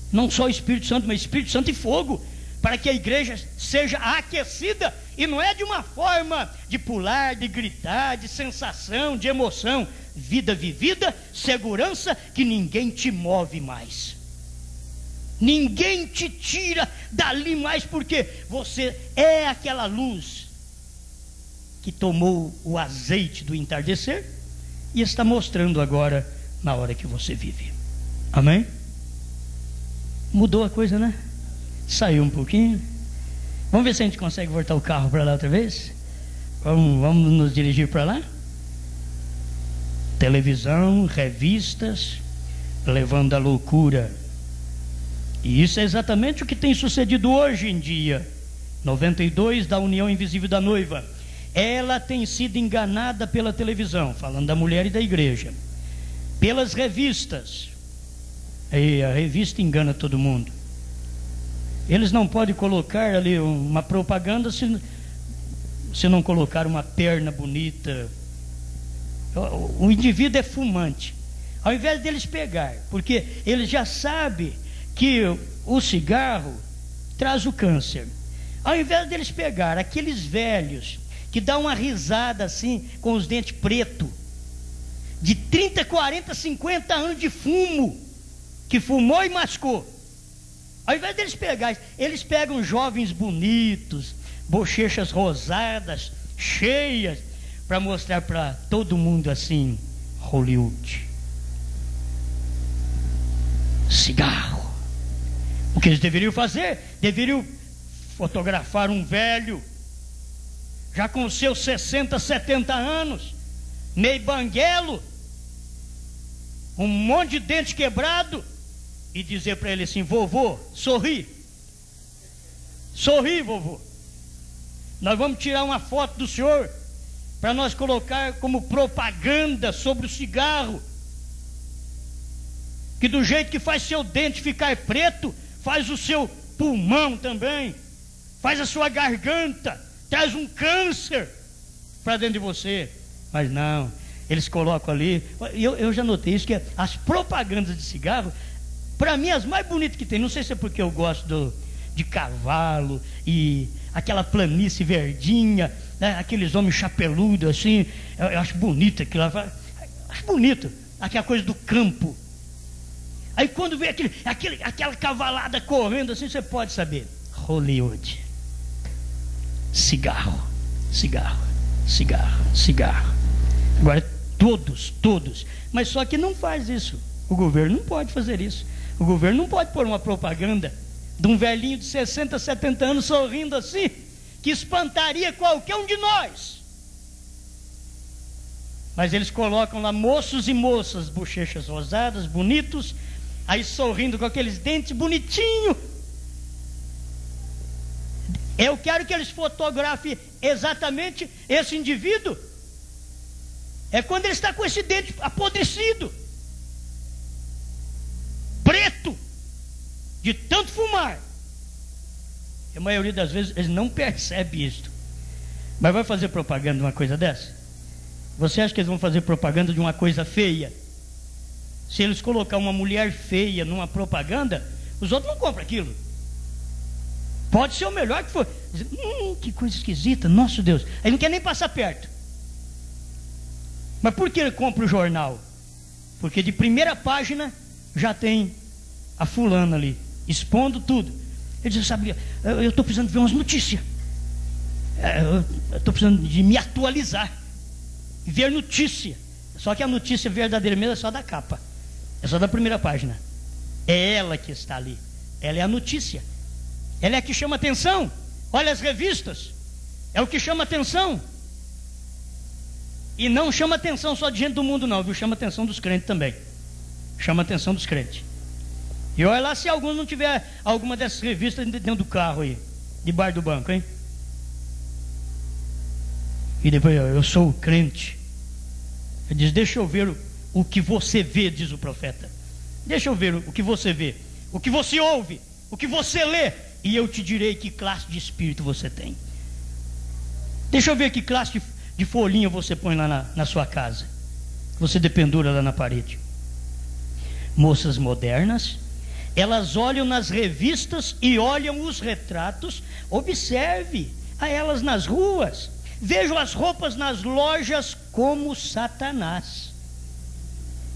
não só o Espírito Santo, mas Espírito Santo e fogo, para que a igreja seja aquecida, e não é de uma forma de pular, de gritar, de sensação, de emoção. Vida vivida, segurança, que ninguém te move mais, ninguém te tira dali mais, porque você é aquela luz que tomou o azeite do entardecer e está mostrando agora na hora que você vive. Amém? Mudou a coisa, né? Saiu um pouquinho. Vamos ver se a gente consegue voltar o carro para lá outra vez. Vamos nos dirigir para lá. Televisão, revistas, levando a loucura. E isso é exatamente o que tem sucedido hoje em dia. 92 da União Invisível da Noiva. Ela tem sido enganada pela televisão, falando da mulher e da igreja, pelas revistas. E a revista engana todo mundo. Eles não podem colocar ali uma propaganda se não colocar uma perna bonita. O indivíduo é fumante. Ao invés deles pegar, porque eles já sabem que o cigarro traz o câncer, ao invés deles pegar aqueles velhos que dá uma risada assim, com os dentes pretos, de 30, 40, 50 anos de fumo, que fumou e mascou, ao invés deles pegar, eles pegam jovens bonitos, bochechas rosadas, cheias, para mostrar para todo mundo assim: Hollywood. Cigarro. O que eles deveriam fazer? Deveriam fotografar um velho, já com seus 60, 70 anos, meio banguelo, um monte de dente quebrado, e dizer para ele assim: vovô, sorri. Sorri, vovô. Nós vamos tirar uma foto do senhor para nós colocar como propaganda sobre o cigarro, que do jeito que faz seu dente ficar preto, faz o seu pulmão também, faz a sua garganta, traz um câncer para dentro de você. Mas não, eles colocam ali. Eu já notei isso, que as propagandas de cigarro, para mim, as mais bonitas que tem, não sei se é porque eu gosto de cavalo e aquela planície verdinha, né, aqueles homens chapeludos assim, eu acho bonito aquilo, acho bonito, aquela coisa do campo. Aí quando vê aquela cavalada correndo assim, você pode saber: Hollywood. Cigarro, cigarro, cigarro, cigarro. Agora todos, mas só que não faz isso. O governo não pode fazer isso. O governo não pode pôr uma propaganda de um velhinho de 60, 70 anos sorrindo assim, que espantaria qualquer um de nós. Mas eles colocam lá moços e moças, bochechas rosadas, bonitos, aí sorrindo com aqueles dentes bonitinhos. Eu quero que eles fotografem exatamente esse indivíduo. É quando ele está com esse dente apodrecido, preto, de tanto fumar. A maioria das vezes eles não percebem isso. Mas vai fazer propaganda de uma coisa dessa? Você acha que eles vão fazer propaganda de uma coisa feia? Se eles colocar uma mulher feia numa propaganda, os outros não compram aquilo. Pode ser o melhor que for. Que coisa esquisita, nosso Deus. Aí não quer nem passar perto. Mas por que ele compra o jornal? Porque de primeira página já tem a fulana ali, expondo tudo. Ele diz: sabe, eu estou precisando ver umas notícias. Eu estou precisando de me atualizar, ver notícia. Só que a notícia verdadeira mesmo é só da capa, é só da primeira página. É ela que está ali, ela é a notícia, ela é a que chama atenção. Olha as revistas, é o que chama atenção. E não chama atenção só de gente do mundo não, viu? Chama atenção dos crentes também. Chama atenção dos crentes. E olha lá se algum não tiver alguma dessas revistas dentro do carro aí, debaixo do banco, hein? E depois: eu sou crente. Ele diz: deixa eu ver o que você vê, diz o profeta. Deixa eu ver o que você vê, o que você ouve, o que você lê, e eu te direi que classe de espírito você tem. Deixa eu ver que classe de folhinha você põe lá na sua casa, você dependura lá na parede. Moças modernas, elas olham nas revistas e olham os retratos. Observe a elas nas ruas, vejam as roupas nas lojas como Satanás.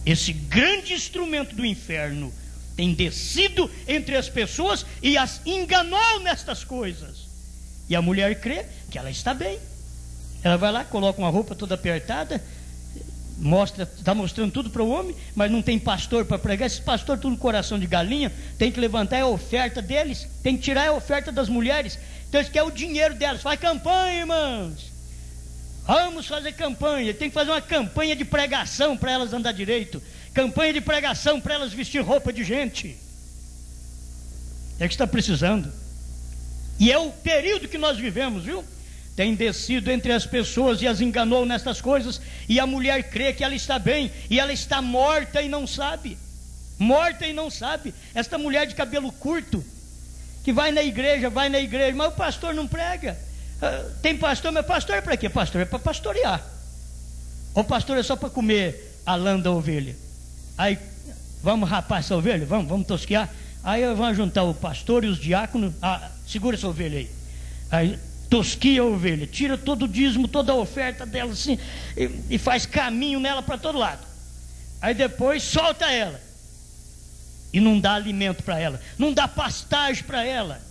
Esse grande instrumento do inferno tem descido entre as pessoas e as enganou nestas coisas. E a mulher crê que ela está bem. Ela vai lá, coloca uma roupa toda apertada, está mostrando tudo para o homem, mas não tem pastor para pregar. Esse pastor tudo coração de galinha, tem que levantar a oferta deles, tem que tirar a oferta das mulheres. Então eles querem o dinheiro delas. Faz campanha, irmãos, vamos fazer campanha. Tem que fazer uma campanha de pregação para elas andar direito, campanha de pregação para elas vestir roupa de gente. É que está precisando. E é o período que nós vivemos, viu? Tem descido entre as pessoas e as enganou nestas coisas, e a mulher crê que ela está bem, e ela está morta e não sabe. Morta e não sabe. Esta mulher de cabelo curto, que vai na igreja, mas o pastor não prega. Tem pastor, mas pastor é para quê? Pastor é para pastorear. O pastor é só para comer a lã da ovelha. Aí, vamos rapar essa ovelha? Vamos tosquear? Aí vamos juntar o pastor e os diáconos. Segura essa ovelha aí. Aí tosquia a ovelha, tira todo o dízimo, toda a oferta dela assim, e faz caminho nela para todo lado. Aí depois solta ela e não dá alimento para ela, não dá pastagem para ela.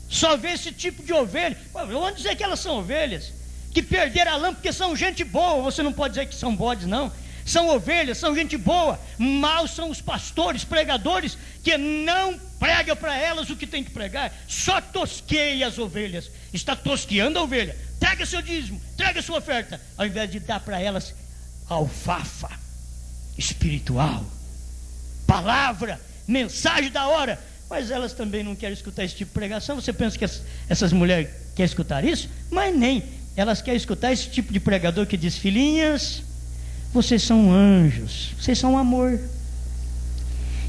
Só vê esse tipo de ovelha. Vamos dizer que elas são ovelhas que perderam a lã porque são gente boa. Você não pode dizer que são bodes, não. são ovelhas, são gente boa. Maus são os pastores, pregadores, que não pregam para elas o que tem que pregar, só tosqueia as ovelhas. Está tosqueando a ovelha. Traga seu dízimo, traga sua oferta, ao invés de dar para elas alfafa espiritual, palavra, mensagem da hora. Mas elas também não querem escutar esse tipo de pregação. Você pensa que essas mulheres querem escutar isso? Mas nem. Elas querem escutar esse tipo de pregador que diz: filhinhas, vocês são anjos, vocês são amor.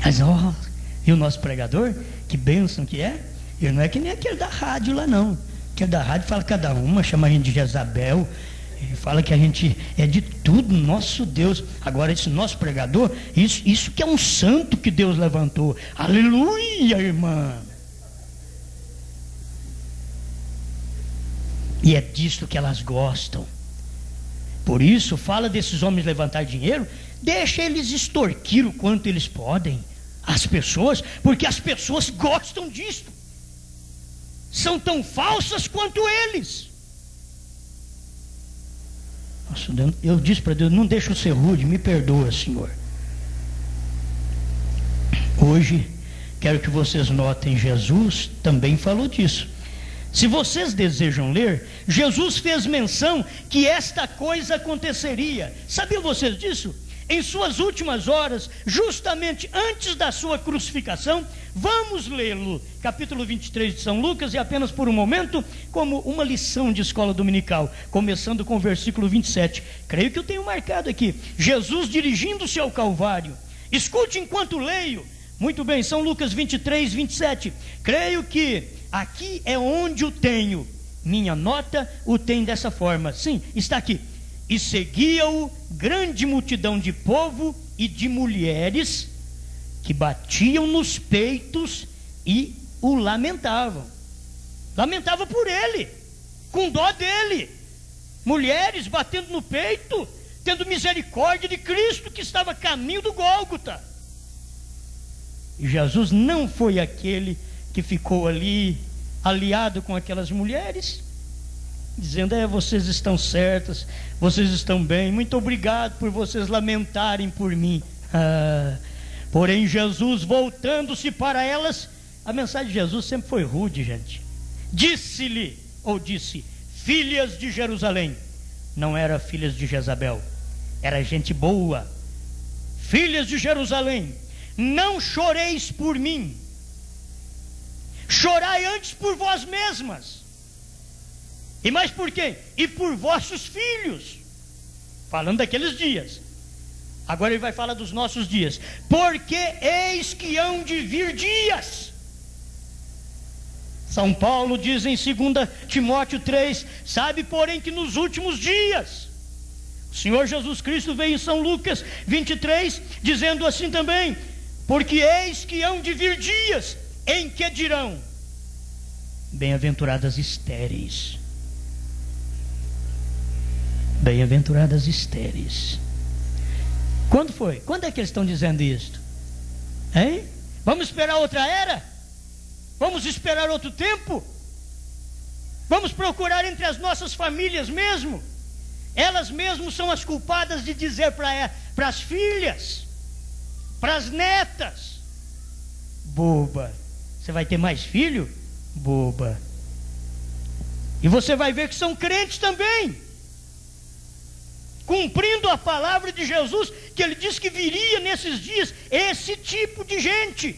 Mas e o nosso pregador, que bênção que é? Ele não é que nem aquele da rádio lá não. Aquele da rádio fala cada uma, chama a gente de Jezabel, ele fala que a gente é de tudo, nosso Deus. Agora esse nosso pregador, isso que é um santo que Deus levantou. Aleluia, irmã. E é disso que elas gostam. Por isso, fala desses homens levantar dinheiro, deixa eles extorquir o quanto eles podem as pessoas, porque as pessoas gostam disso. São tão falsas quanto eles. Nossa, eu disse para Deus: não deixa eu ser rude, me perdoa, Senhor. Hoje, quero que vocês notem, Jesus também falou disso. Se vocês desejam ler, Jesus fez menção que esta coisa aconteceria. Sabiam vocês disso? Em suas últimas horas, justamente antes da sua crucificação. Vamos lê-lo, capítulo 23 de São Lucas, e apenas por um momento, como uma lição de escola dominical, começando com o versículo 27. Creio que eu tenho marcado aqui. Jesus dirigindo-se ao Calvário. Escute enquanto leio. Muito bem, São Lucas 23, 27. Creio que aqui é onde o tenho. Minha nota o tem dessa forma. Sim, está aqui. E seguia-o grande multidão de povo e de mulheres, que batiam nos peitos e o lamentavam. Lamentavam por ele, com dó dele. Mulheres batendo no peito, tendo misericórdia de Cristo, que estava a caminho do Gólgota. E Jesus não foi aquele que ficou ali aliado com aquelas mulheres, dizendo: vocês estão certas, vocês estão bem, muito obrigado por vocês lamentarem por mim. Porém Jesus, voltando-se para elas, a mensagem de Jesus sempre foi rude, gente. Disse-lhe, ou disse: filhas de Jerusalém. Não era filhas de Jezabel, era gente boa. Filhas de Jerusalém, não choreis por mim, chorai antes por vós mesmas. E mais por quem? E por vossos filhos. Falando daqueles dias. Agora ele vai falar dos nossos dias. Porque eis que hão de vir dias. São Paulo diz em 2 Timóteo 3: sabe, porém, que nos últimos dias, o Senhor Jesus Cristo veio em São Lucas 23, dizendo assim também: porque eis que hão de vir dias em que dirão: bem-aventuradas estéreis. Bem-aventuradas estéreis. Quando foi? Quando é que eles estão dizendo isto? Hein? Vamos esperar outra era? Vamos esperar outro tempo? Vamos procurar entre as nossas famílias mesmo? Elas mesmas são as culpadas de dizer para as filhas, para as netas: boba, você vai ter mais filho? Boba. E você vai ver que são crentes também, cumprindo a palavra de Jesus, que ele disse que viria nesses dias esse tipo de gente.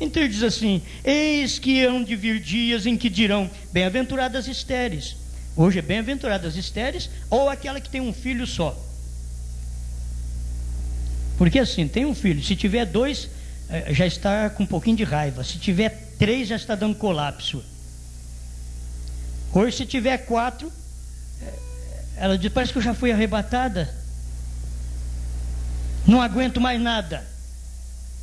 Então ele diz assim: eis que hão de vir dias em que dirão: bem-aventuradas estéreis. Hoje é bem-aventuradas estéreis, ou aquela que tem um filho só. Porque assim, tem um filho, se tiver 2, já está com um pouquinho de raiva. Se tiver 3, já está dando colapso. Hoje, se tiver 4, ela diz: parece que eu já fui arrebatada, não aguento mais nada.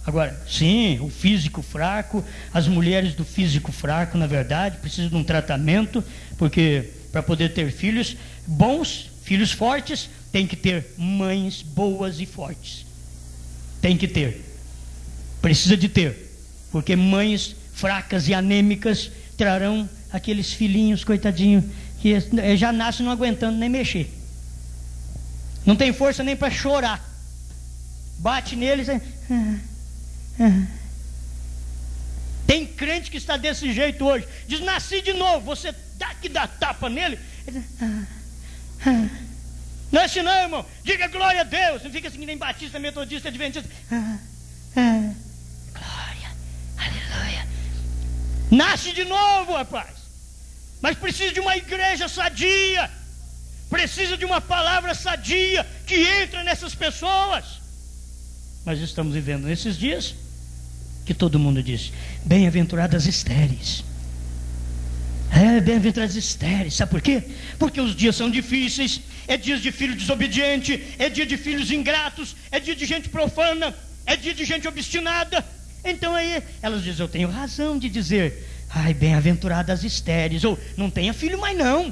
Agora, sim, o físico fraco, as mulheres do físico fraco, na verdade, precisam de um tratamento, porque para poder ter filhos bons, filhos fortes, tem que ter mães boas e fortes. Tem que ter. Precisa de ter. Porque mães fracas e anêmicas trarão aqueles filhinhos, coitadinhos, que já nascem não aguentando nem mexer. Não tem força nem para chorar. Bate neles. Tem crente que está desse jeito hoje. Diz, nasci de novo. Você dá tapa nele. Não é assim não, irmão. Diga glória a Deus. Não fica assim que nem batista, metodista, adventista. Glória, aleluia. Nasce de novo, rapaz. Mas precisa de uma igreja sadia. Precisa de uma palavra sadia que entra nessas pessoas. Nós estamos vivendo nesses dias que todo mundo diz: bem-aventuradas estéreis. Bem-aventuradas estéreis. Sabe por quê? Porque os dias são difíceis. É dias de filho desobediente, é dia de filhos ingratos, é dia de gente profana, é dia de gente obstinada. Então aí elas dizem: eu tenho razão de dizer, ai, bem-aventuradas estéreis. Ou não tenha filho mais não,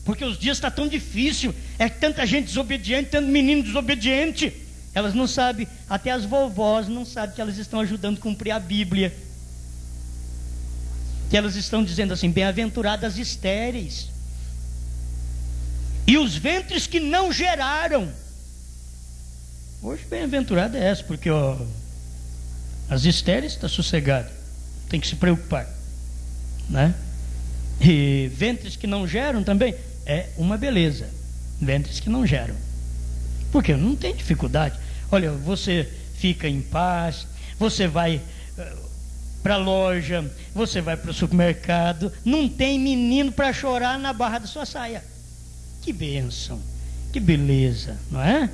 porque os dias estão tão difíceis. É tanta gente desobediente, tanto menino desobediente. Elas não sabem, até as vovós não sabem que elas estão ajudando a cumprir a Bíblia. Que elas estão dizendo assim: bem-aventuradas estéreis. E os ventres que não geraram. Hoje bem-aventurada é essa, porque as estéreis estão sossegadas, não tem que se preocupar, né? E ventres que não geram também é uma beleza. Ventres que não geram, porque não tem dificuldade. Olha, você fica em paz, você vai para a loja, você vai para o supermercado, não tem menino para chorar na barra da sua saia. Que bênção, que beleza, não é?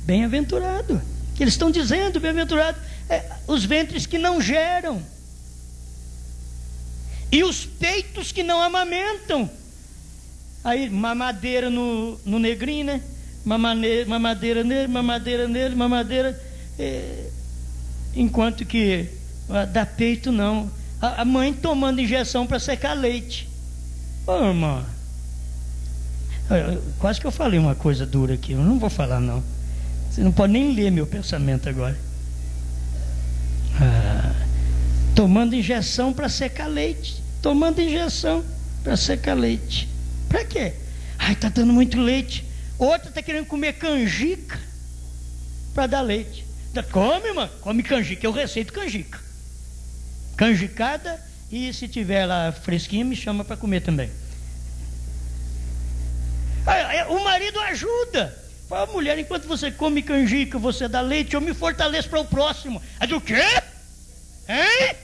Bem-aventurado, que eles estão dizendo, bem-aventurado, os ventres que não geram, e os peitos que não amamentam. Aí mamadeira no negrinho, né? Mamadeira nele, mamadeira nele, mamadeira, enquanto que dá peito não. A mãe tomando injeção para secar leite. Ô irmã, quase que eu falei uma coisa dura aqui. Eu não vou falar não. Você não pode nem ler meu pensamento agora. Tomando injeção para secar leite. Tomando injeção para secar leite. Para quê? Ai, está dando muito leite. Outra está querendo comer canjica para dar leite. Come, irmã, come canjica. Eu receito canjica. Canjicada, e se tiver lá fresquinha, me chama para comer também. O marido ajuda. Fala: mulher, enquanto você come canjica, você dá leite, eu me fortaleço para o próximo. Aí diz: o quê? Hein?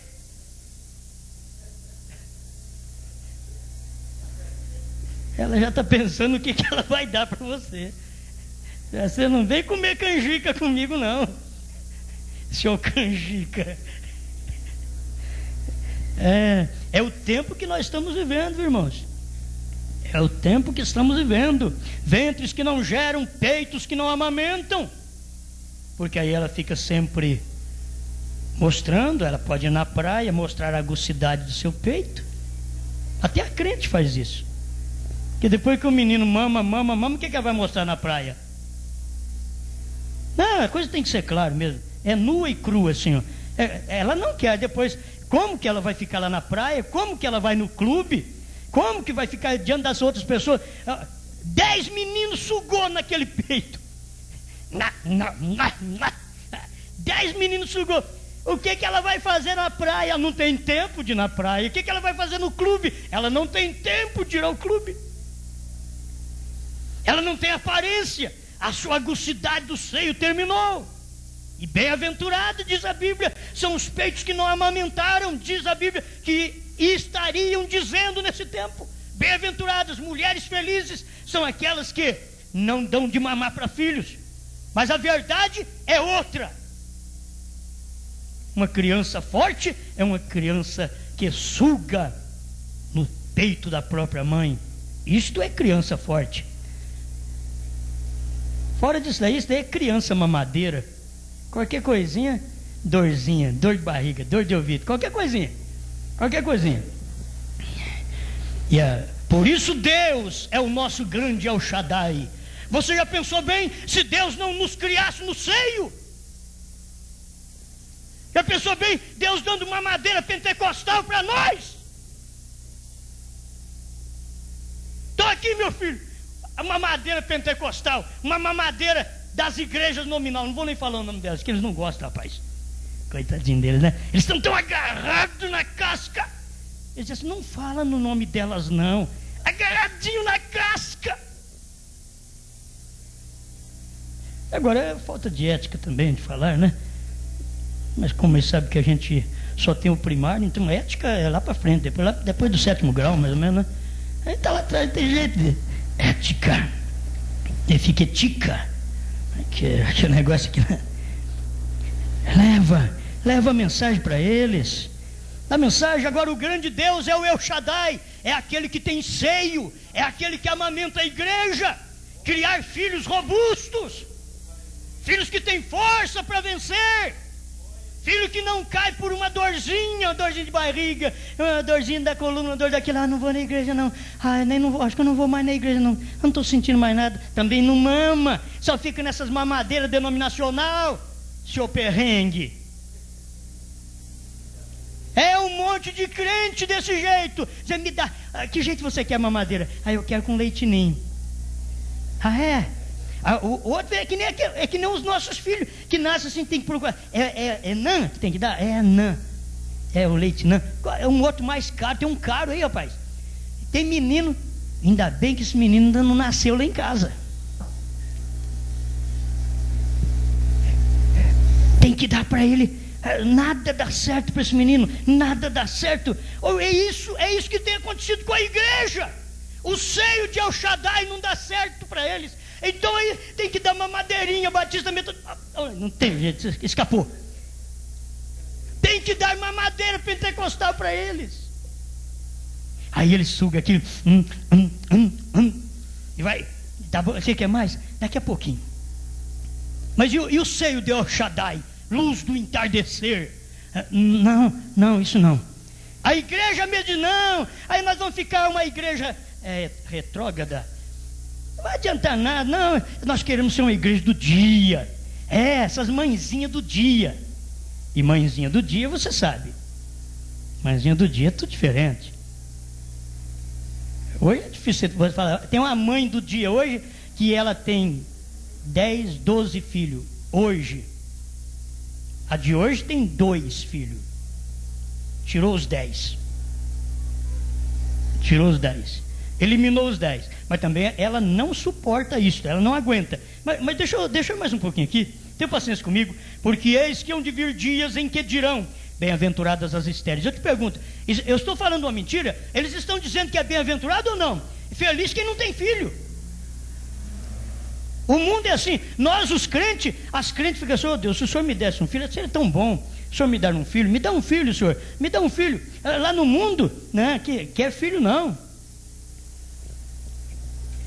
Ela já está pensando o que ela vai dar para você. Você não vem comer canjica comigo não, seu canjica. É o tempo que nós estamos vivendo, irmãos. É o tempo que estamos vivendo. Ventres que não geram, peitos que não amamentam. Porque aí ela fica sempre mostrando. Ela pode ir na praia mostrar a aguçidade do seu peito. Até a crente faz isso. Porque depois que o menino mama, o que ela vai mostrar na praia? Não, a coisa tem que ser clara mesmo. É nua e crua assim, ó. Ela não quer. Depois, como que ela vai ficar lá na praia? Como que ela vai no clube? Como que vai ficar diante das outras pessoas? 10 meninos sugou naquele peito. 10 meninos sugou. O que ela vai fazer na praia? Ela não tem tempo de ir na praia. O que ela vai fazer no clube? Ela não tem tempo de ir ao clube. Ela não tem aparência. A sua aguçidade do seio terminou. E bem-aventurado, diz a Bíblia, são os peitos que não amamentaram, diz a Bíblia, que estariam dizendo nesse tempo. Bem-aventuradas, mulheres felizes, são aquelas que não dão de mamar para filhos. Mas a verdade é outra. Uma criança forte é uma criança que suga no peito da própria mãe. Isto é criança forte. Fora disso daí, isso daí é criança mamadeira. Qualquer coisinha, dorzinha, dor de barriga, dor de ouvido, qualquer coisinha. Por isso Deus é o nosso grande El Shaddai. Você já pensou bem se Deus não nos criasse no seio? Já pensou bem Deus dando uma madeira pentecostal para nós? Estou aqui, meu filho. a mamadeira pentecostal, uma mamadeira das igrejas nominal. Não vou nem falar o nome delas, que eles não gostam, rapaz. Coitadinho deles, né? Eles estão tão agarrados na casca. Eles dizem assim, não fala no nome delas não. Agarradinho na casca. Agora é falta de ética também de falar, né? Mas como eles sabem que a gente só tem o primário, então ética é lá para frente, depois do 7º grau, mais ou menos, né? Aí está lá atrás, tem jeito de ética. E fica etica. Que negócio aqui, né? Leva a mensagem para eles. A mensagem, agora o grande Deus é o El Shaddai, é aquele que tem seio, é aquele que amamenta a igreja, criar filhos robustos, filhos que têm força para vencer, filho que não cai por uma dorzinha de barriga, uma dorzinha da coluna, uma dor daquilo, não vou na igreja não, acho que eu não vou mais na igreja não estou sentindo mais nada, também não mama, só fica nessas mamadeiras denominacional, seu perrengue. É um monte de crente desse jeito. Você me dá, que jeito você quer mamadeira? Eu quero com leite ninho. É? O outro é que nem os nossos filhos, que nascem assim, tem que procurar. É nã que tem que dar? É nã. É o leite nã. É um outro mais caro, tem um caro aí, rapaz. Tem menino, ainda bem que esse menino ainda não nasceu lá em casa. Tem que dar para ele. Nada dá certo para esse menino, nada dá certo. É isso que tem acontecido com a igreja. O seio de El Shaddai não dá certo para eles. Então aí tem que dar uma madeirinha batista metodista. Não tem jeito, escapou. Tem que dar uma madeira pentecostal para eles. Aí ele suga aquilo e vai. Tá bom, você quer mais? Daqui a pouquinho. Mas e o seio de El Shaddai? Luz do entardecer. Não, isso não. A igreja me diz não. Aí nós vamos ficar uma igreja retrógrada. Não vai adiantar nada, não. Nós queremos ser uma igreja do dia. Essas mãezinhas do dia. E mãezinha do dia, você sabe. Mãezinha do dia é tudo diferente. Hoje é difícil você falar. Tem uma mãe do dia hoje que ela tem 10, 12 filhos. Hoje. A de hoje tem 2 filhos. Tirou os 10. Eliminou os 10. Mas também ela não suporta isso. Ela não aguenta. Mas deixa eu mais um pouquinho aqui. Tenha paciência comigo. Porque eis que hão de vir dias em que dirão: bem-aventuradas as estéreis. Eu te pergunto, eu estou falando uma mentira? Eles estão dizendo que é bem-aventurado ou não? Feliz quem não tem filho. O mundo é assim, nós os crentes, as crentes ficam assim, Deus, se o Senhor me desse um filho, seria tão bom, o Senhor me dar um filho, me dá um filho, Senhor, me dá um filho. Lá no mundo, né, que quer filho não.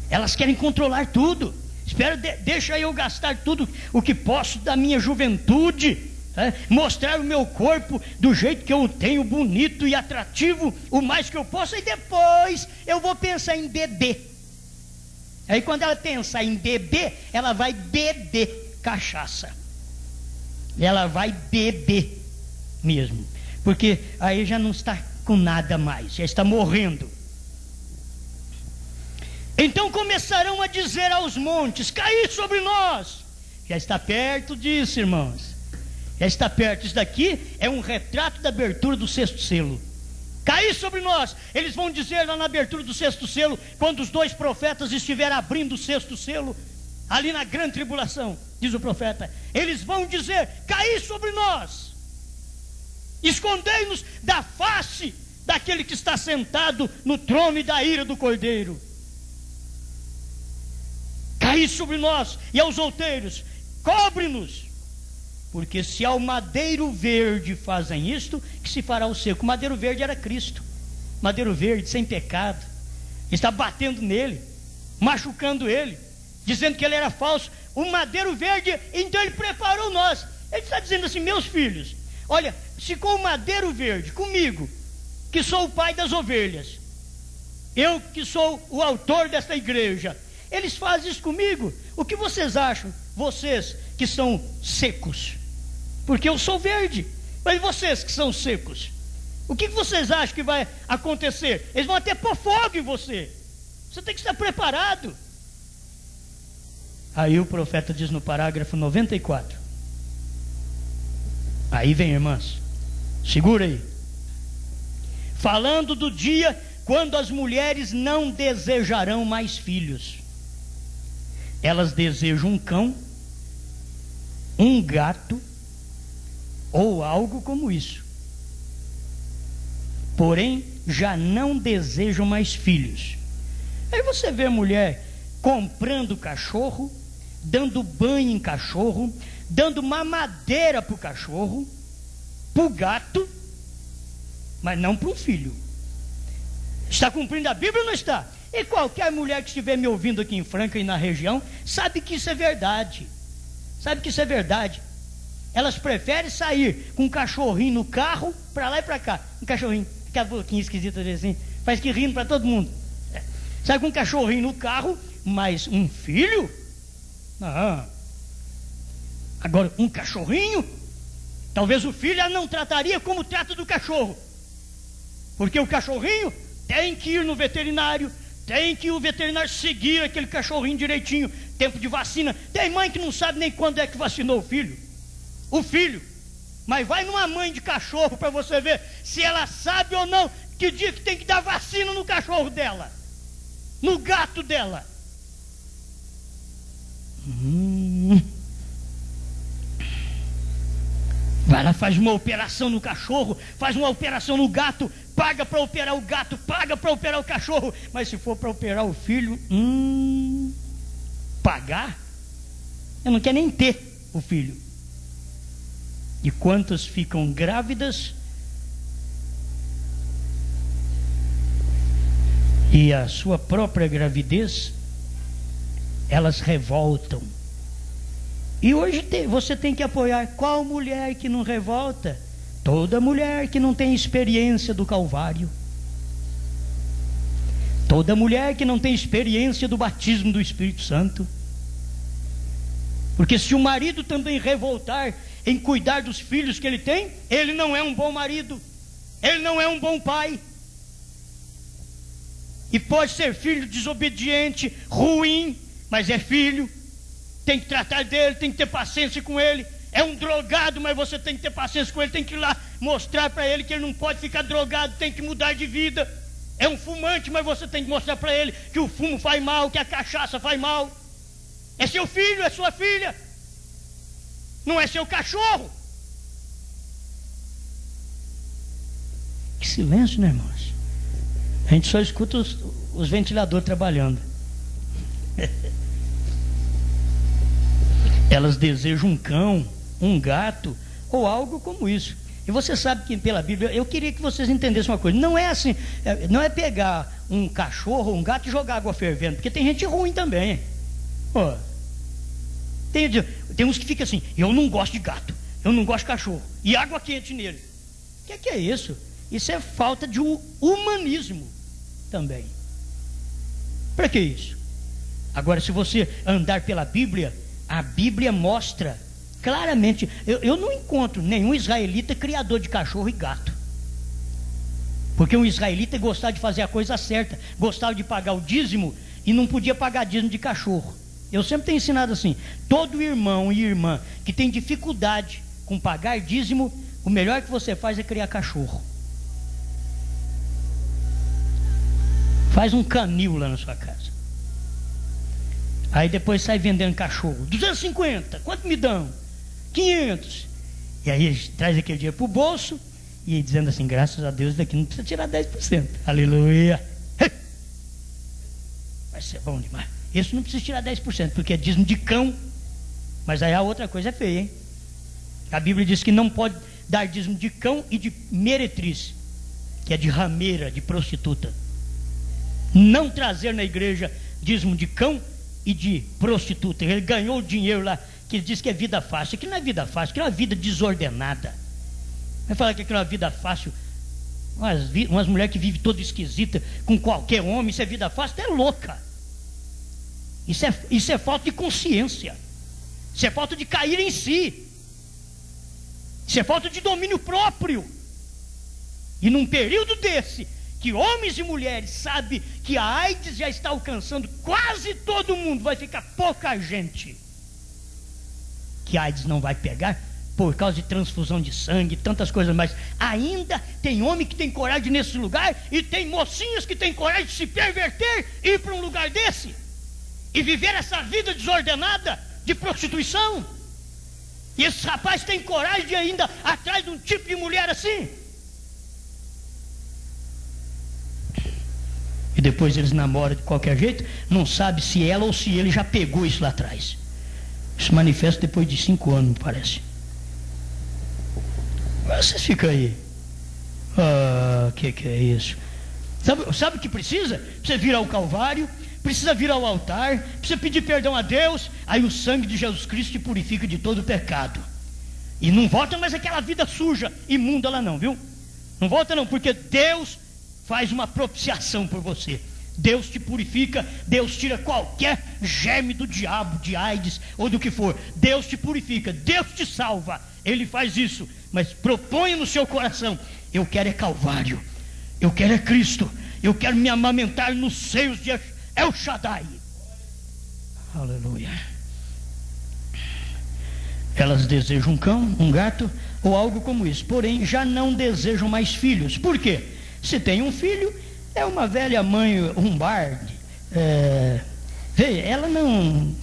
Elas querem controlar tudo. Deixa eu gastar tudo o que posso da minha juventude, mostrar o meu corpo do jeito que eu tenho, bonito e atrativo, o mais que eu posso, e depois eu vou pensar em beber. Aí quando ela pensar em beber, ela vai beber cachaça. Ela vai beber mesmo. Porque aí já não está com nada mais, já está morrendo. Então começarão a dizer aos montes: caí sobre nós. Já está perto disso, irmãos. Já está perto. Isso daqui é um retrato da abertura do 6º selo. Cair sobre nós. Eles vão dizer lá na abertura do 6º selo, quando os 2 profetas estiverem abrindo o 6º selo, ali na grande tribulação, diz o profeta, eles vão dizer: cair sobre nós, escondei-nos da face daquele que está sentado no trono e da ira do Cordeiro. Cair sobre nós e aos outeiros, cobre-nos. Porque se ao madeiro verde fazem isto, que se fará o seco. O madeiro verde era Cristo. Madeiro verde, sem pecado. Está batendo nele, machucando ele, dizendo que ele era falso. O madeiro verde, então ele preparou nós. Ele está dizendo assim: meus filhos, olha, se com o madeiro verde, comigo, que sou o pai das ovelhas, eu que sou o autor desta igreja, eles fazem isso comigo, o que vocês acham? Vocês que são secos, porque eu sou verde, mas vocês que são secos, o que vocês acham que vai acontecer? Eles vão até pôr fogo em você. Você tem que estar preparado. Aí o profeta diz no parágrafo 94. Aí vem, irmãs, segura aí. Falando do dia quando as mulheres não desejarão mais filhos. Elas desejam um cão, um gato ou algo como isso. Porém, já não desejam mais filhos. Aí você vê a mulher comprando cachorro, dando banho em cachorro, dando mamadeira para o cachorro, para o gato, mas não para o filho. Está cumprindo a Bíblia ou não está? E qualquer mulher que estiver me ouvindo aqui em Franca e na região, sabe que isso é verdade. Sabe que isso é verdade. Elas preferem sair com um cachorrinho no carro, para lá e para cá. Um cachorrinho, aquela boquinha esquisita assim, faz que rindo para todo mundo. Sai com um cachorrinho no carro, mas um filho? Não. Agora, um cachorrinho? Talvez o filho ela não trataria como trata do cachorro. Porque o cachorrinho tem que ir no veterinário, tem que o veterinário seguir aquele cachorrinho direitinho, tempo de vacina. Tem mãe que não sabe nem quando é que vacinou o filho. O filho. Mas vai numa mãe de cachorro para você ver se ela sabe ou não que dia que tem que dar vacina no cachorro dela, no gato dela. Vai lá, faz uma operação no cachorro, faz uma operação no gato, paga para operar o gato, paga para operar o cachorro, mas se for para operar o filho, pagar? Eu não quero nem ter o filho. E quantas ficam grávidas e a sua própria gravidez elas revoltam. E hoje você tem que apoiar. Qual mulher que não revolta? Toda mulher que não tem experiência do Calvário, toda mulher que não tem experiência do batismo do Espírito Santo. Porque se o marido também revoltar em cuidar dos filhos que ele tem, ele não é um bom marido, ele não é um bom pai. E pode ser filho desobediente, ruim, mas é filho. Tem que tratar dele, tem que ter paciência com ele. É um drogado, mas você tem que ter paciência com ele. Tem que ir lá mostrar para ele que ele não pode ficar drogado, tem que mudar de vida. É um fumante, mas você tem que mostrar para ele que o fumo faz mal, que a cachaça faz mal. É seu filho, é sua filha, não é seu cachorro. Que silêncio, né, irmãos? A gente só escuta os ventiladores trabalhando. Elas desejam um cão, um gato ou algo como isso. E você sabe que pela Bíblia, eu queria que vocês entendessem uma coisa. Não é assim, não é pegar um cachorro ou um gato e jogar água fervendo, porque tem gente ruim também. Ó, tem uns que ficam assim: eu não gosto de gato, eu não gosto de cachorro, e água quente nele. O que é isso? Isso é falta de humanismo também. Para que isso? Agora, se você andar pela Bíblia, a Bíblia mostra claramente. Eu não encontro nenhum israelita criador de cachorro e gato. Porque um israelita gostava de fazer a coisa certa, gostava de pagar o dízimo e não podia pagar dízimo de cachorro. Eu sempre tenho ensinado assim: todo irmão e irmã que tem dificuldade com pagar dízimo, o melhor que você faz é criar cachorro. Faz um canil lá na sua casa. Aí depois sai vendendo cachorro. 250, quanto me dão? 500. E aí traz aquele dinheiro para o bolso e dizendo assim: graças a Deus daqui não precisa tirar 10%. Aleluia. Vai ser bom demais. Esse não precisa tirar 10%, porque é dízimo de cão. Mas aí a outra coisa é feia, hein? A Bíblia diz que não pode dar dízimo de cão e de meretriz, que é de rameira, de prostituta. Não trazer na igreja dízimo de cão e de prostituta. Ele ganhou o dinheiro lá, que ele diz que é vida fácil. Aquilo não é vida fácil, aquilo é uma vida desordenada. Vai falar que aquilo é uma vida fácil. Umas mulheres que vivem toda esquisita com qualquer homem, isso é vida fácil? É louca. Isso é falta de consciência. Isso é falta de cair em si. Isso é falta de domínio próprio. E num período desse, que homens e mulheres sabem que a AIDS já está alcançando quase todo mundo, vai ficar pouca gente que a AIDS não vai pegar por causa de transfusão de sangue, tantas coisas mais. Ainda tem homem que tem coragem nesse lugar, e tem mocinhas que tem coragem de se perverter e ir para um lugar desse e viver essa vida desordenada de prostituição. E esse rapaz tem coragem de ainda atrás de um tipo de mulher assim. E depois eles namoram de qualquer jeito, não sabe se ela ou se ele já pegou isso lá atrás. Isso manifesta depois de 5 anos, parece. Agora você fica aí. Que é isso? Sabe o que precisa? Precisa vir ao Calvário, precisa vir ao altar, precisa pedir perdão a Deus. Aí o sangue de Jesus Cristo te purifica de todo o pecado. E não volta mais aquela vida suja, imunda lá não, viu? Não volta não, porque Deus faz uma propiciação por você. Deus te purifica, Deus tira qualquer germe do diabo, de AIDS ou do que for. Deus te purifica, Deus te salva. Ele faz isso, mas proponha no seu coração: eu quero é Calvário, eu quero é Cristo, eu quero me amamentar nos seios de El Shaddai. Aleluia. Elas desejam um cão, um gato ou algo como isso, porém já não desejam mais filhos. Por quê? Se tem um filho, é uma velha mãe Lombardi. Ela não...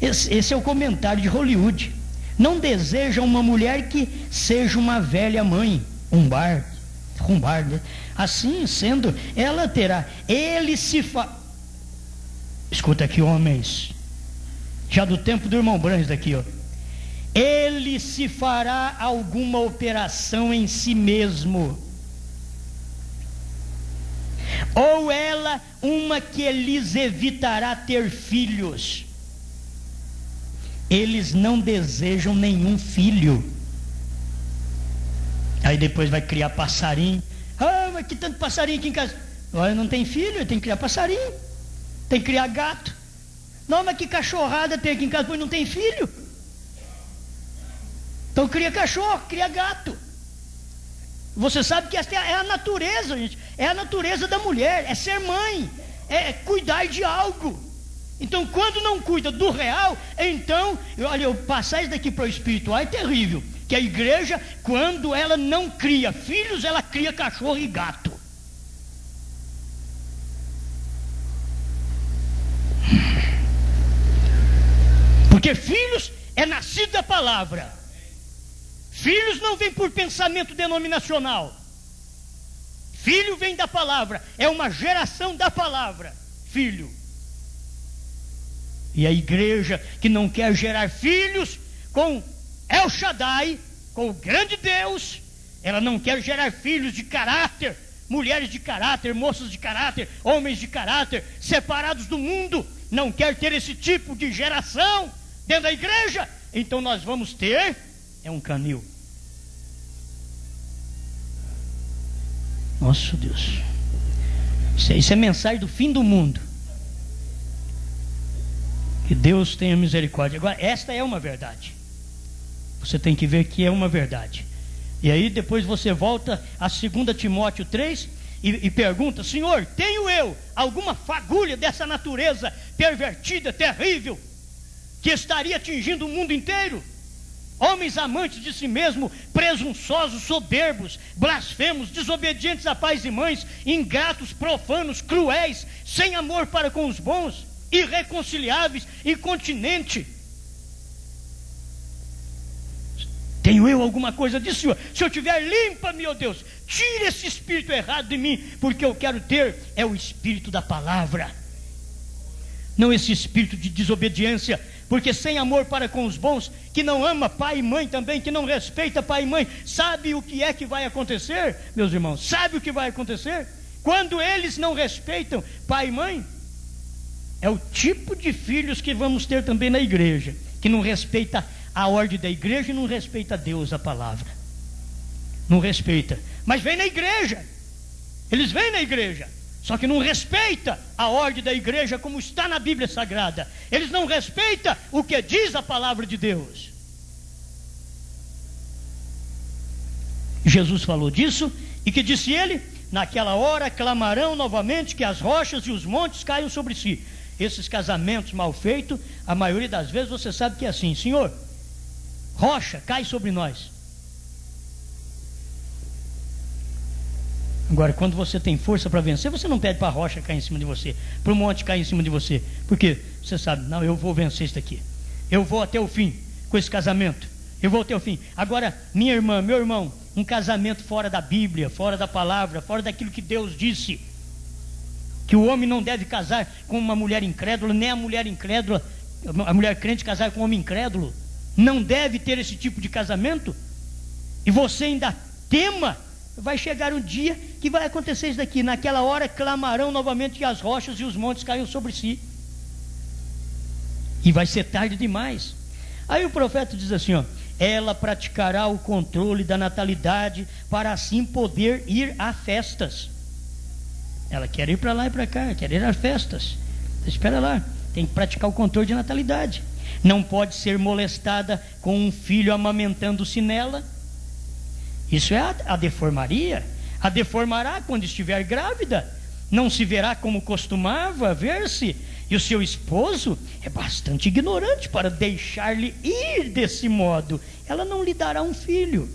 Esse é o comentário de Hollywood. Não deseja uma mulher que seja uma velha mãe Lombardi. Assim sendo, ela terá... Escuta aqui, homens. Já do tempo do irmão Brandes daqui, ó. Ele se fará alguma operação em si mesmo, ou ela uma que lhes evitará ter filhos. Eles não desejam nenhum filho. Aí depois vai criar passarinho. Mas que tanto passarinho aqui em casa. Olha, não tem filho, tem que criar passarinho, tem que criar gato. Não, mas que cachorrada tem aqui em casa, pois não tem filho. Então cria cachorro, cria gato. Você sabe que essa é a natureza, gente. É a natureza da mulher, é ser mãe, é cuidar de algo. Então quando não cuida do real, então, olha, eu passar isso daqui para o espiritual é terrível. Que a igreja, quando ela não cria filhos, ela cria cachorro e gato. Porque filhos é nascido da palavra. Filhos não vêm por pensamento denominacional. Filho vem da palavra. É uma geração da palavra. Filho. E a igreja que não quer gerar filhos com El Shaddai, com o grande Deus, ela não quer gerar filhos de caráter, mulheres de caráter, moças de caráter, homens de caráter, separados do mundo. Não quer ter esse tipo de geração dentro da igreja. Então nós vamos ter um canil. Nossa Deus, isso é mensagem do fim do mundo. Que Deus tenha misericórdia. Agora, esta é uma verdade. Você tem que ver que é uma verdade. E aí depois você volta a 2 Timóteo 3 e pergunta: Senhor, tenho eu alguma fagulha dessa natureza pervertida, terrível, que estaria atingindo o mundo inteiro? Homens amantes de si mesmo, presunçosos, soberbos, blasfemos, desobedientes a pais e mães, ingratos, profanos, cruéis, sem amor para com os bons, irreconciliáveis, incontinentes. Tenho eu alguma coisa disso, Senhor? Se eu tiver, limpa-me, ó Deus. Tira esse espírito errado de mim, porque eu quero ter o espírito da palavra, não esse espírito de desobediência. Porque sem amor para com os bons, que não ama pai e mãe também, que não respeita pai e mãe, sabe o que é que vai acontecer, meus irmãos? Sabe o que vai acontecer? Quando eles não respeitam pai e mãe, é o tipo de filhos que vamos ter também na igreja, que não respeita a ordem da igreja e não respeita Deus, a palavra. Não respeita, mas vem na igreja. Eles vêm na igreja, só que não respeita a ordem da igreja como está na Bíblia Sagrada. Eles não respeitam o que diz a palavra de Deus. Jesus falou disso, e que disse ele? naquela hora clamarão novamente que as rochas e os montes caiam sobre si. Esses casamentos mal feitos, a maioria das vezes você sabe que é assim: Senhor, rocha, cai sobre nós. Agora, quando você tem força para vencer, você não pede para a rocha cair em cima de você, para o monte cair em cima de você. Por quê? Você sabe, não, eu vou vencer isso daqui. Eu vou até o fim com esse casamento. Eu vou até o fim. Agora, minha irmã, meu irmão, um casamento fora da Bíblia, fora da palavra, fora daquilo que Deus disse, que o homem não deve casar com uma mulher incrédula, nem a mulher incrédula, a mulher crente casar com um homem incrédulo. Não deve ter esse tipo de casamento. E você ainda tema. Vai chegar um dia que vai acontecer isso daqui. Naquela hora clamarão novamente que as rochas e os montes caiam sobre si. E vai ser tarde demais. Aí o profeta diz assim, ó: ela praticará o controle da natalidade para assim poder ir a festas. Ela quer ir para lá e para cá, quer ir a festas. Espera lá, tem que praticar o controle de natalidade. Não pode ser molestada com um filho amamentando-se nela. Isso é a deformaria. A deformará quando estiver grávida. Não se verá como costumava ver-se. E o seu esposo é bastante ignorante para deixar-lhe ir desse modo. Ela não lhe dará um filho,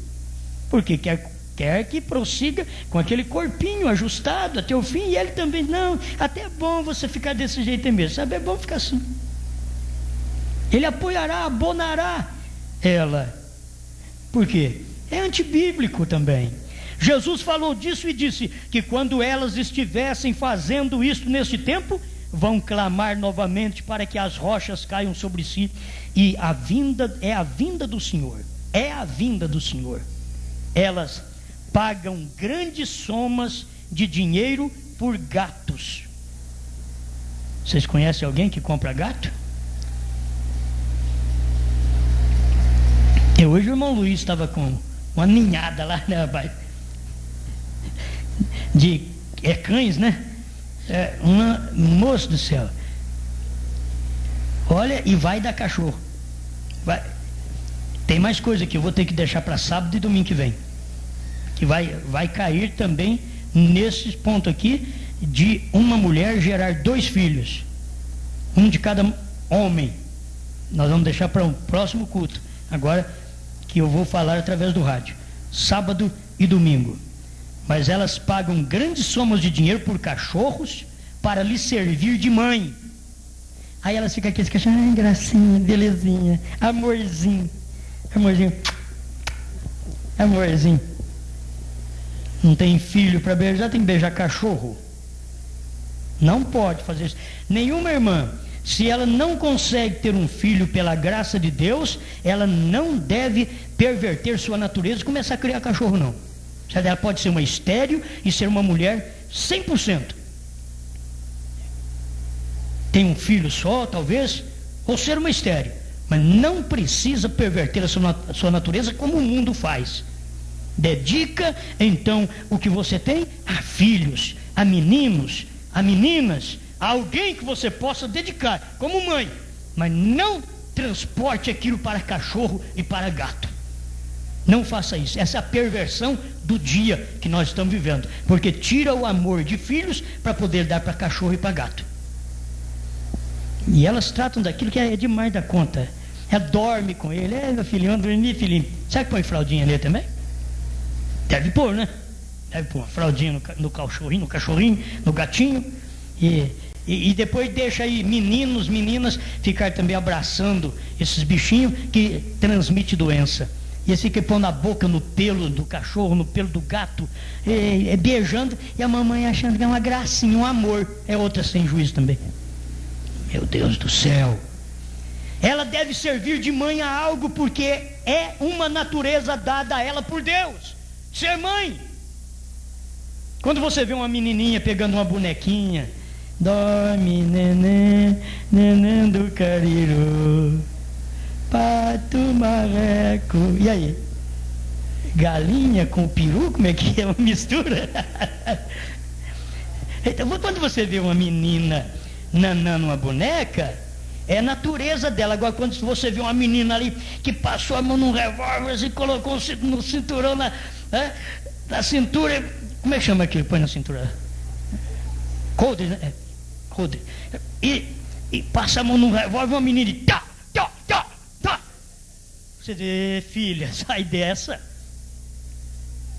porque quer que prossiga com aquele corpinho ajustado até o fim. E ele também, não, até é bom você ficar desse jeito mesmo, sabe, é bom ficar assim. Ele apoiará, abonará ela. Por quê? É antibíblico também. Jesus falou disso e disse que quando elas estivessem fazendo isso nesse tempo, vão clamar novamente para que as rochas caiam sobre si. E a vinda é a vinda do Senhor. É a vinda do Senhor. Elas pagam grandes somas de dinheiro por gatos. Vocês conhecem alguém que compra gato? Hoje o irmão Luiz estava com uma ninhada lá, né, rapaz? De cães, né? Moço do céu, olha, e vai dar cachorro. Tem mais coisa que eu vou ter que deixar para sábado e domingo que vem, que vai cair também nesse ponto aqui, de uma mulher gerar 2 filhos, um de cada homem. Nós vamos deixar para um próximo culto, agora que eu vou falar através do rádio, sábado e domingo. Mas elas pagam grandes somas de dinheiro por cachorros para lhe servir de mãe. Aí elas ficam aqui, ai, gracinha, belezinha, amorzinho, amorzinho, amorzinho. Não tem filho para beijar, tem que beijar cachorro. Não pode fazer isso. Nenhuma irmã, se ela não consegue ter um filho pela graça de Deus, ela não deve perverter sua natureza e começar a criar cachorro, não. Ela pode ser uma estéril e ser uma mulher 100%. Tem um filho só, talvez, ou ser uma estéril, mas não precisa perverter a sua natureza como o mundo faz. Dedica então o que você tem a filhos, a meninos, a meninas, a alguém que você possa dedicar como mãe, mas não transporte aquilo para cachorro e para gato. Não faça isso. Essa é a perversão do dia que nós estamos vivendo, porque tira o amor de filhos para poder dar para cachorro e para gato. E elas tratam daquilo que é demais da conta. Ela dorme com ele, meu filhinho, dormi, filhinho. Será que põe fraldinha nele também? Deve pôr, né? Deve pôr uma fraldinha no cachorrinho, no gatinho. E depois deixa aí meninos, meninas ficar também abraçando esses bichinhos que transmitem doença. E eles ficam pondo a boca no pelo do cachorro, no pelo do gato, beijando, e a mamãe achando que é uma gracinha, um amor. É outra sem juízo também. Meu Deus do céu. Ela deve servir de mãe a algo, porque é uma natureza dada a ela por Deus. Ser mãe. Quando você vê uma menininha pegando uma bonequinha, dorme, neném, neném do Cariru, pato, marreco, e aí? Galinha com peru, como é que é uma mistura? Então, quando você vê uma menina nanando uma boneca, é a natureza dela. Agora, quando você vê uma menina ali que passou a mão num revólver e colocou no cinturão na cintura, Como é que chama aquilo? Põe na cintura. Coldre, né? Coldre. E passa a mão no revólver, uma menina e tá. Você diz, filha, sai dessa.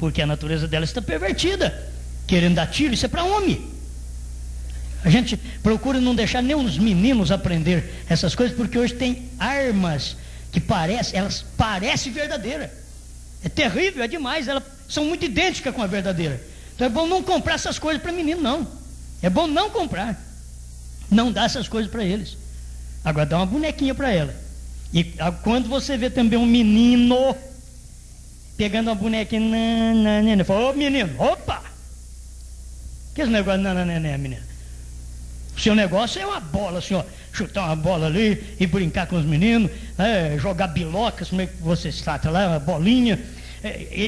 Porque a natureza dela está pervertida. Querendo dar tiro, isso é para homem. A gente procura não deixar nem os meninos aprender essas coisas, porque hoje tem armas que elas parecem verdadeiras. É terrível, é demais, elas são muito idênticas com a verdadeira. Então é bom não comprar essas coisas para menino, não. É bom não comprar. Não dar essas coisas para eles. Agora dá uma bonequinha para ela. E quando você vê também um menino pegando uma bonequinha, fala, ô menino, opa! Que esse negócio, menina? O seu negócio é uma bola, assim, ó, chutar uma bola ali e brincar com os meninos, jogar bilocas, como é que você trata lá, uma bolinha.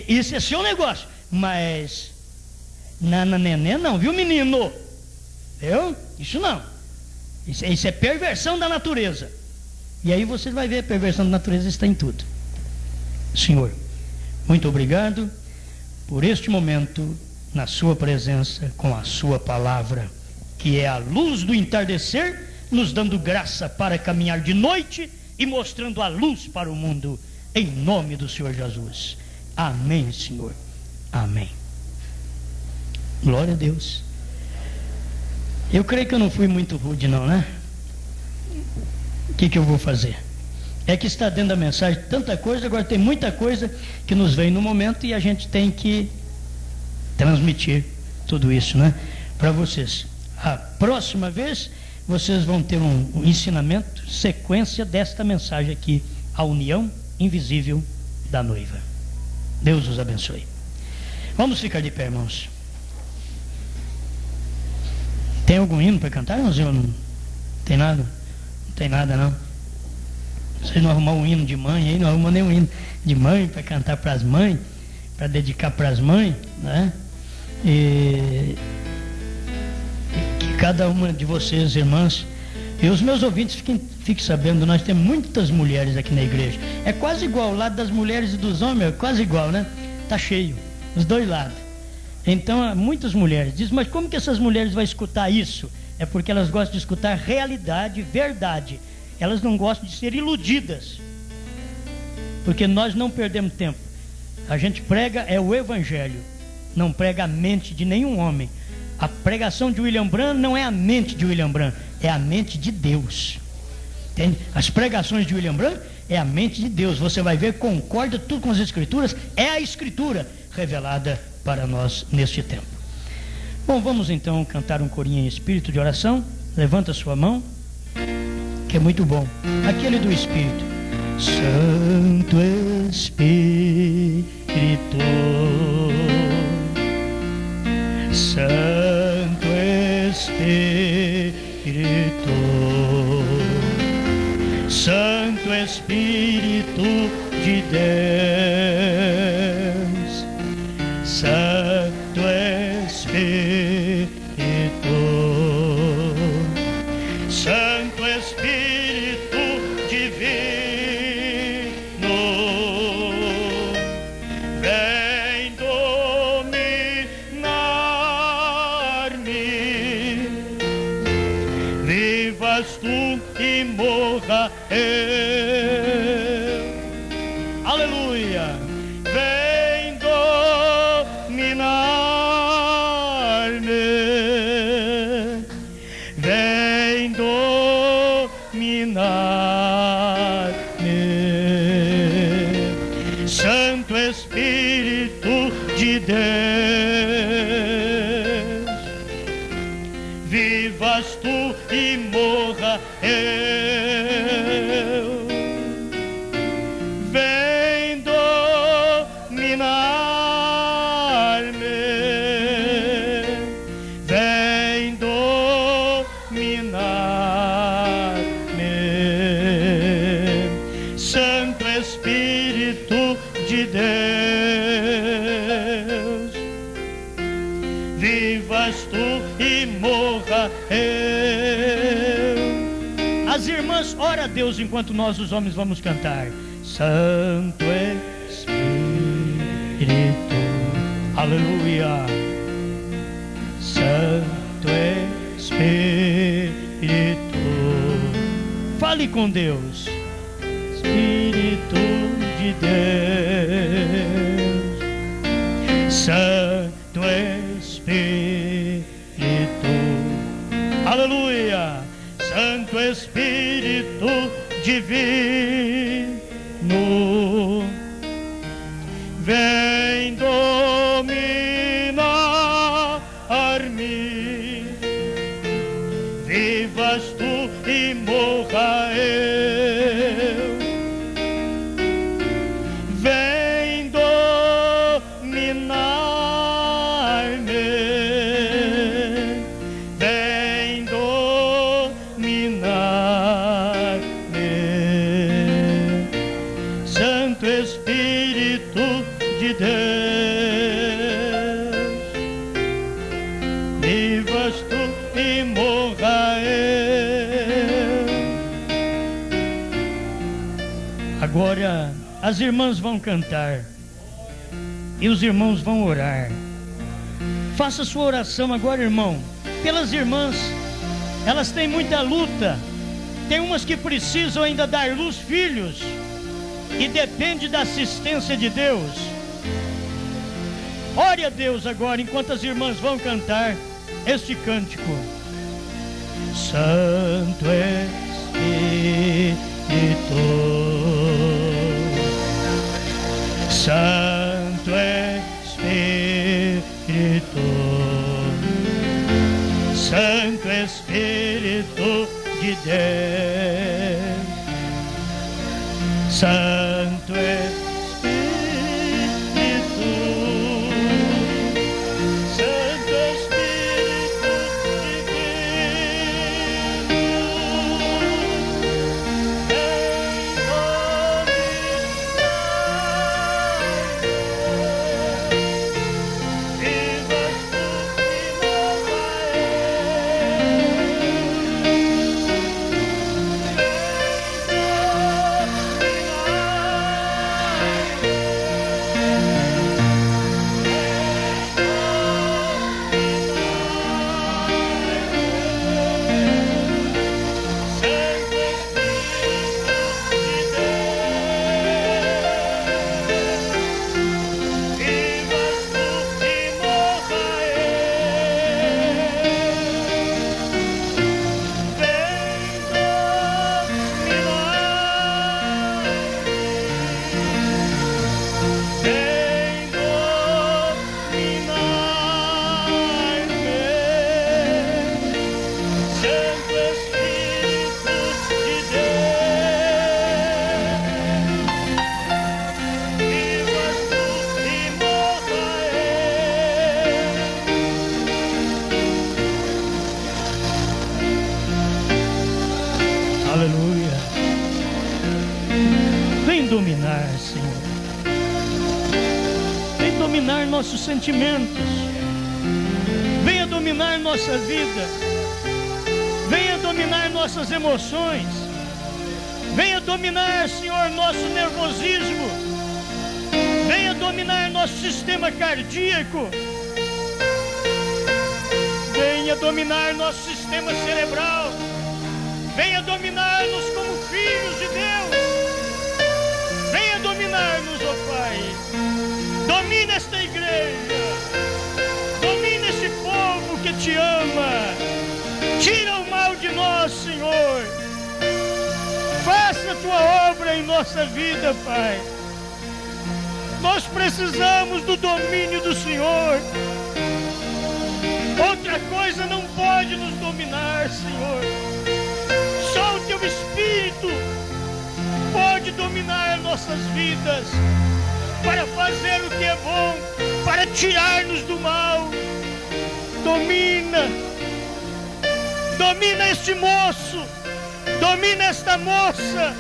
Isso é seu negócio. Mas nananenê não, viu, menino? Viu? Isso não. Isso é perversão da natureza. E aí você vai ver, a perversão da natureza está em tudo. Senhor, muito obrigado por este momento na sua presença, com a sua palavra, que é a luz do entardecer, nos dando graça para caminhar de noite e mostrando a luz para o mundo, em nome do Senhor Jesus. Amém, Senhor. Amém. Glória a Deus. Eu creio que eu não fui muito rude, não, né? O que eu vou fazer? É que está dentro da mensagem tanta coisa, agora tem muita coisa que nos vem no momento e a gente tem que transmitir tudo isso, né? Para vocês. A próxima vez vocês vão ter um ensinamento, sequência desta mensagem aqui, a união invisível da noiva. Deus os abençoe. Vamos ficar de pé, irmãos. Tem algum hino para cantar, irmãozinho? Não tem nada? Não tem nada, não. Vocês não arrumam um hino de mãe aí, não arrumam nenhum hino de mãe para cantar para as mães, para dedicar para as mães, né? E que cada uma de vocês, irmãs, e os meus ouvintes fiquem sabendo, nós temos muitas mulheres aqui na igreja. É quase igual, o lado das mulheres e dos homens é quase igual, né? Está cheio, os dois lados. Então, muitas mulheres dizem, mas como que essas mulheres vão escutar isso? É porque elas gostam de escutar realidade, verdade. Elas não gostam de ser iludidas. Porque nós não perdemos tempo. A gente prega o evangelho, não prega a mente de nenhum homem. A pregação de William Branham não é a mente de William Branham, é a mente de Deus. Entende? As pregações de William Branham é a mente de Deus. Você vai ver, concorda tudo com as escrituras, é a escritura revelada para nós neste tempo. Bom, vamos então cantar um corinho em espírito de oração. Levanta sua mão, que é muito bom. Aquele do Espírito. Santo Espírito, Santo Espírito, Santo Espírito de Deus, Santo Espírito, Santo Espírito divino, vem dominar-me, vivas tu e morra eu. Aleluia! Vem dominar-me, vem dominar-me, Santo Espírito de Deus, vivas tu e morra eu. Vem dominar-me, vem dominar-me, Santo Espírito de Deus, vivas tu e morra eu. As irmãs, ora a Deus enquanto nós os homens vamos cantar. Santo Espírito, aleluia. Santo Espírito. Fale com Deus. Espírito de Deus, Santo Espírito, aleluia, Santo Espírito divino, vem dominar-me, vivas tu e morra eu. Agora as irmãs vão cantar e os irmãos vão orar. Faça sua oração agora, irmão, pelas irmãs. Elas têm muita luta. Tem umas que precisam ainda dar luz filhos e depende da assistência de Deus. Ore a Deus agora enquanto as irmãs vão cantar este cântico. Santo Espírito, Santo Espírito, Santo Espírito de Deus, Santo Espírito, Santo Espírito dominar, Senhor. Vem dominar nossos sentimentos. Venha dominar nossa vida. Venha dominar nossas emoções. Venha dominar, Senhor, nosso nervosismo. Venha dominar nosso sistema cardíaco. Venha dominar nosso sistema cerebral. Venha dominar-nos como filhos de Deus. Venha dominar-nos, ó Pai. Domina esta igreja. Domina esse povo que te ama. Tira o mal de nós, Senhor. Faça a tua obra em nossa vida, Pai. Nós precisamos do domínio do Senhor. Outra coisa não pode nos dominar, Senhor. Só o teu Espírito pode dominar nossas vidas, para fazer o que é bom, para tirar-nos do mal. Domina este moço, domina esta moça,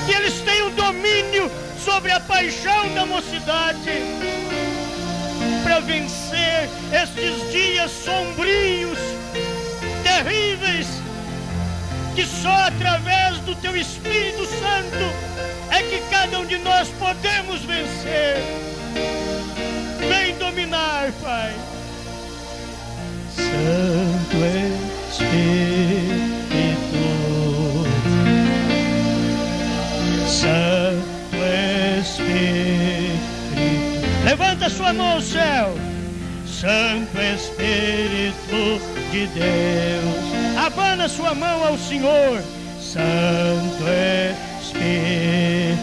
que eles tenham domínio sobre a paixão da mocidade, para vencer estes dias sombrios, terríveis, que só através do teu Espírito Santo é que cada um de nós podemos vencer. Vem dominar, Pai. Levanta sua mão ao céu. Santo Espírito de Deus, abana sua mão ao Senhor. Santo Espírito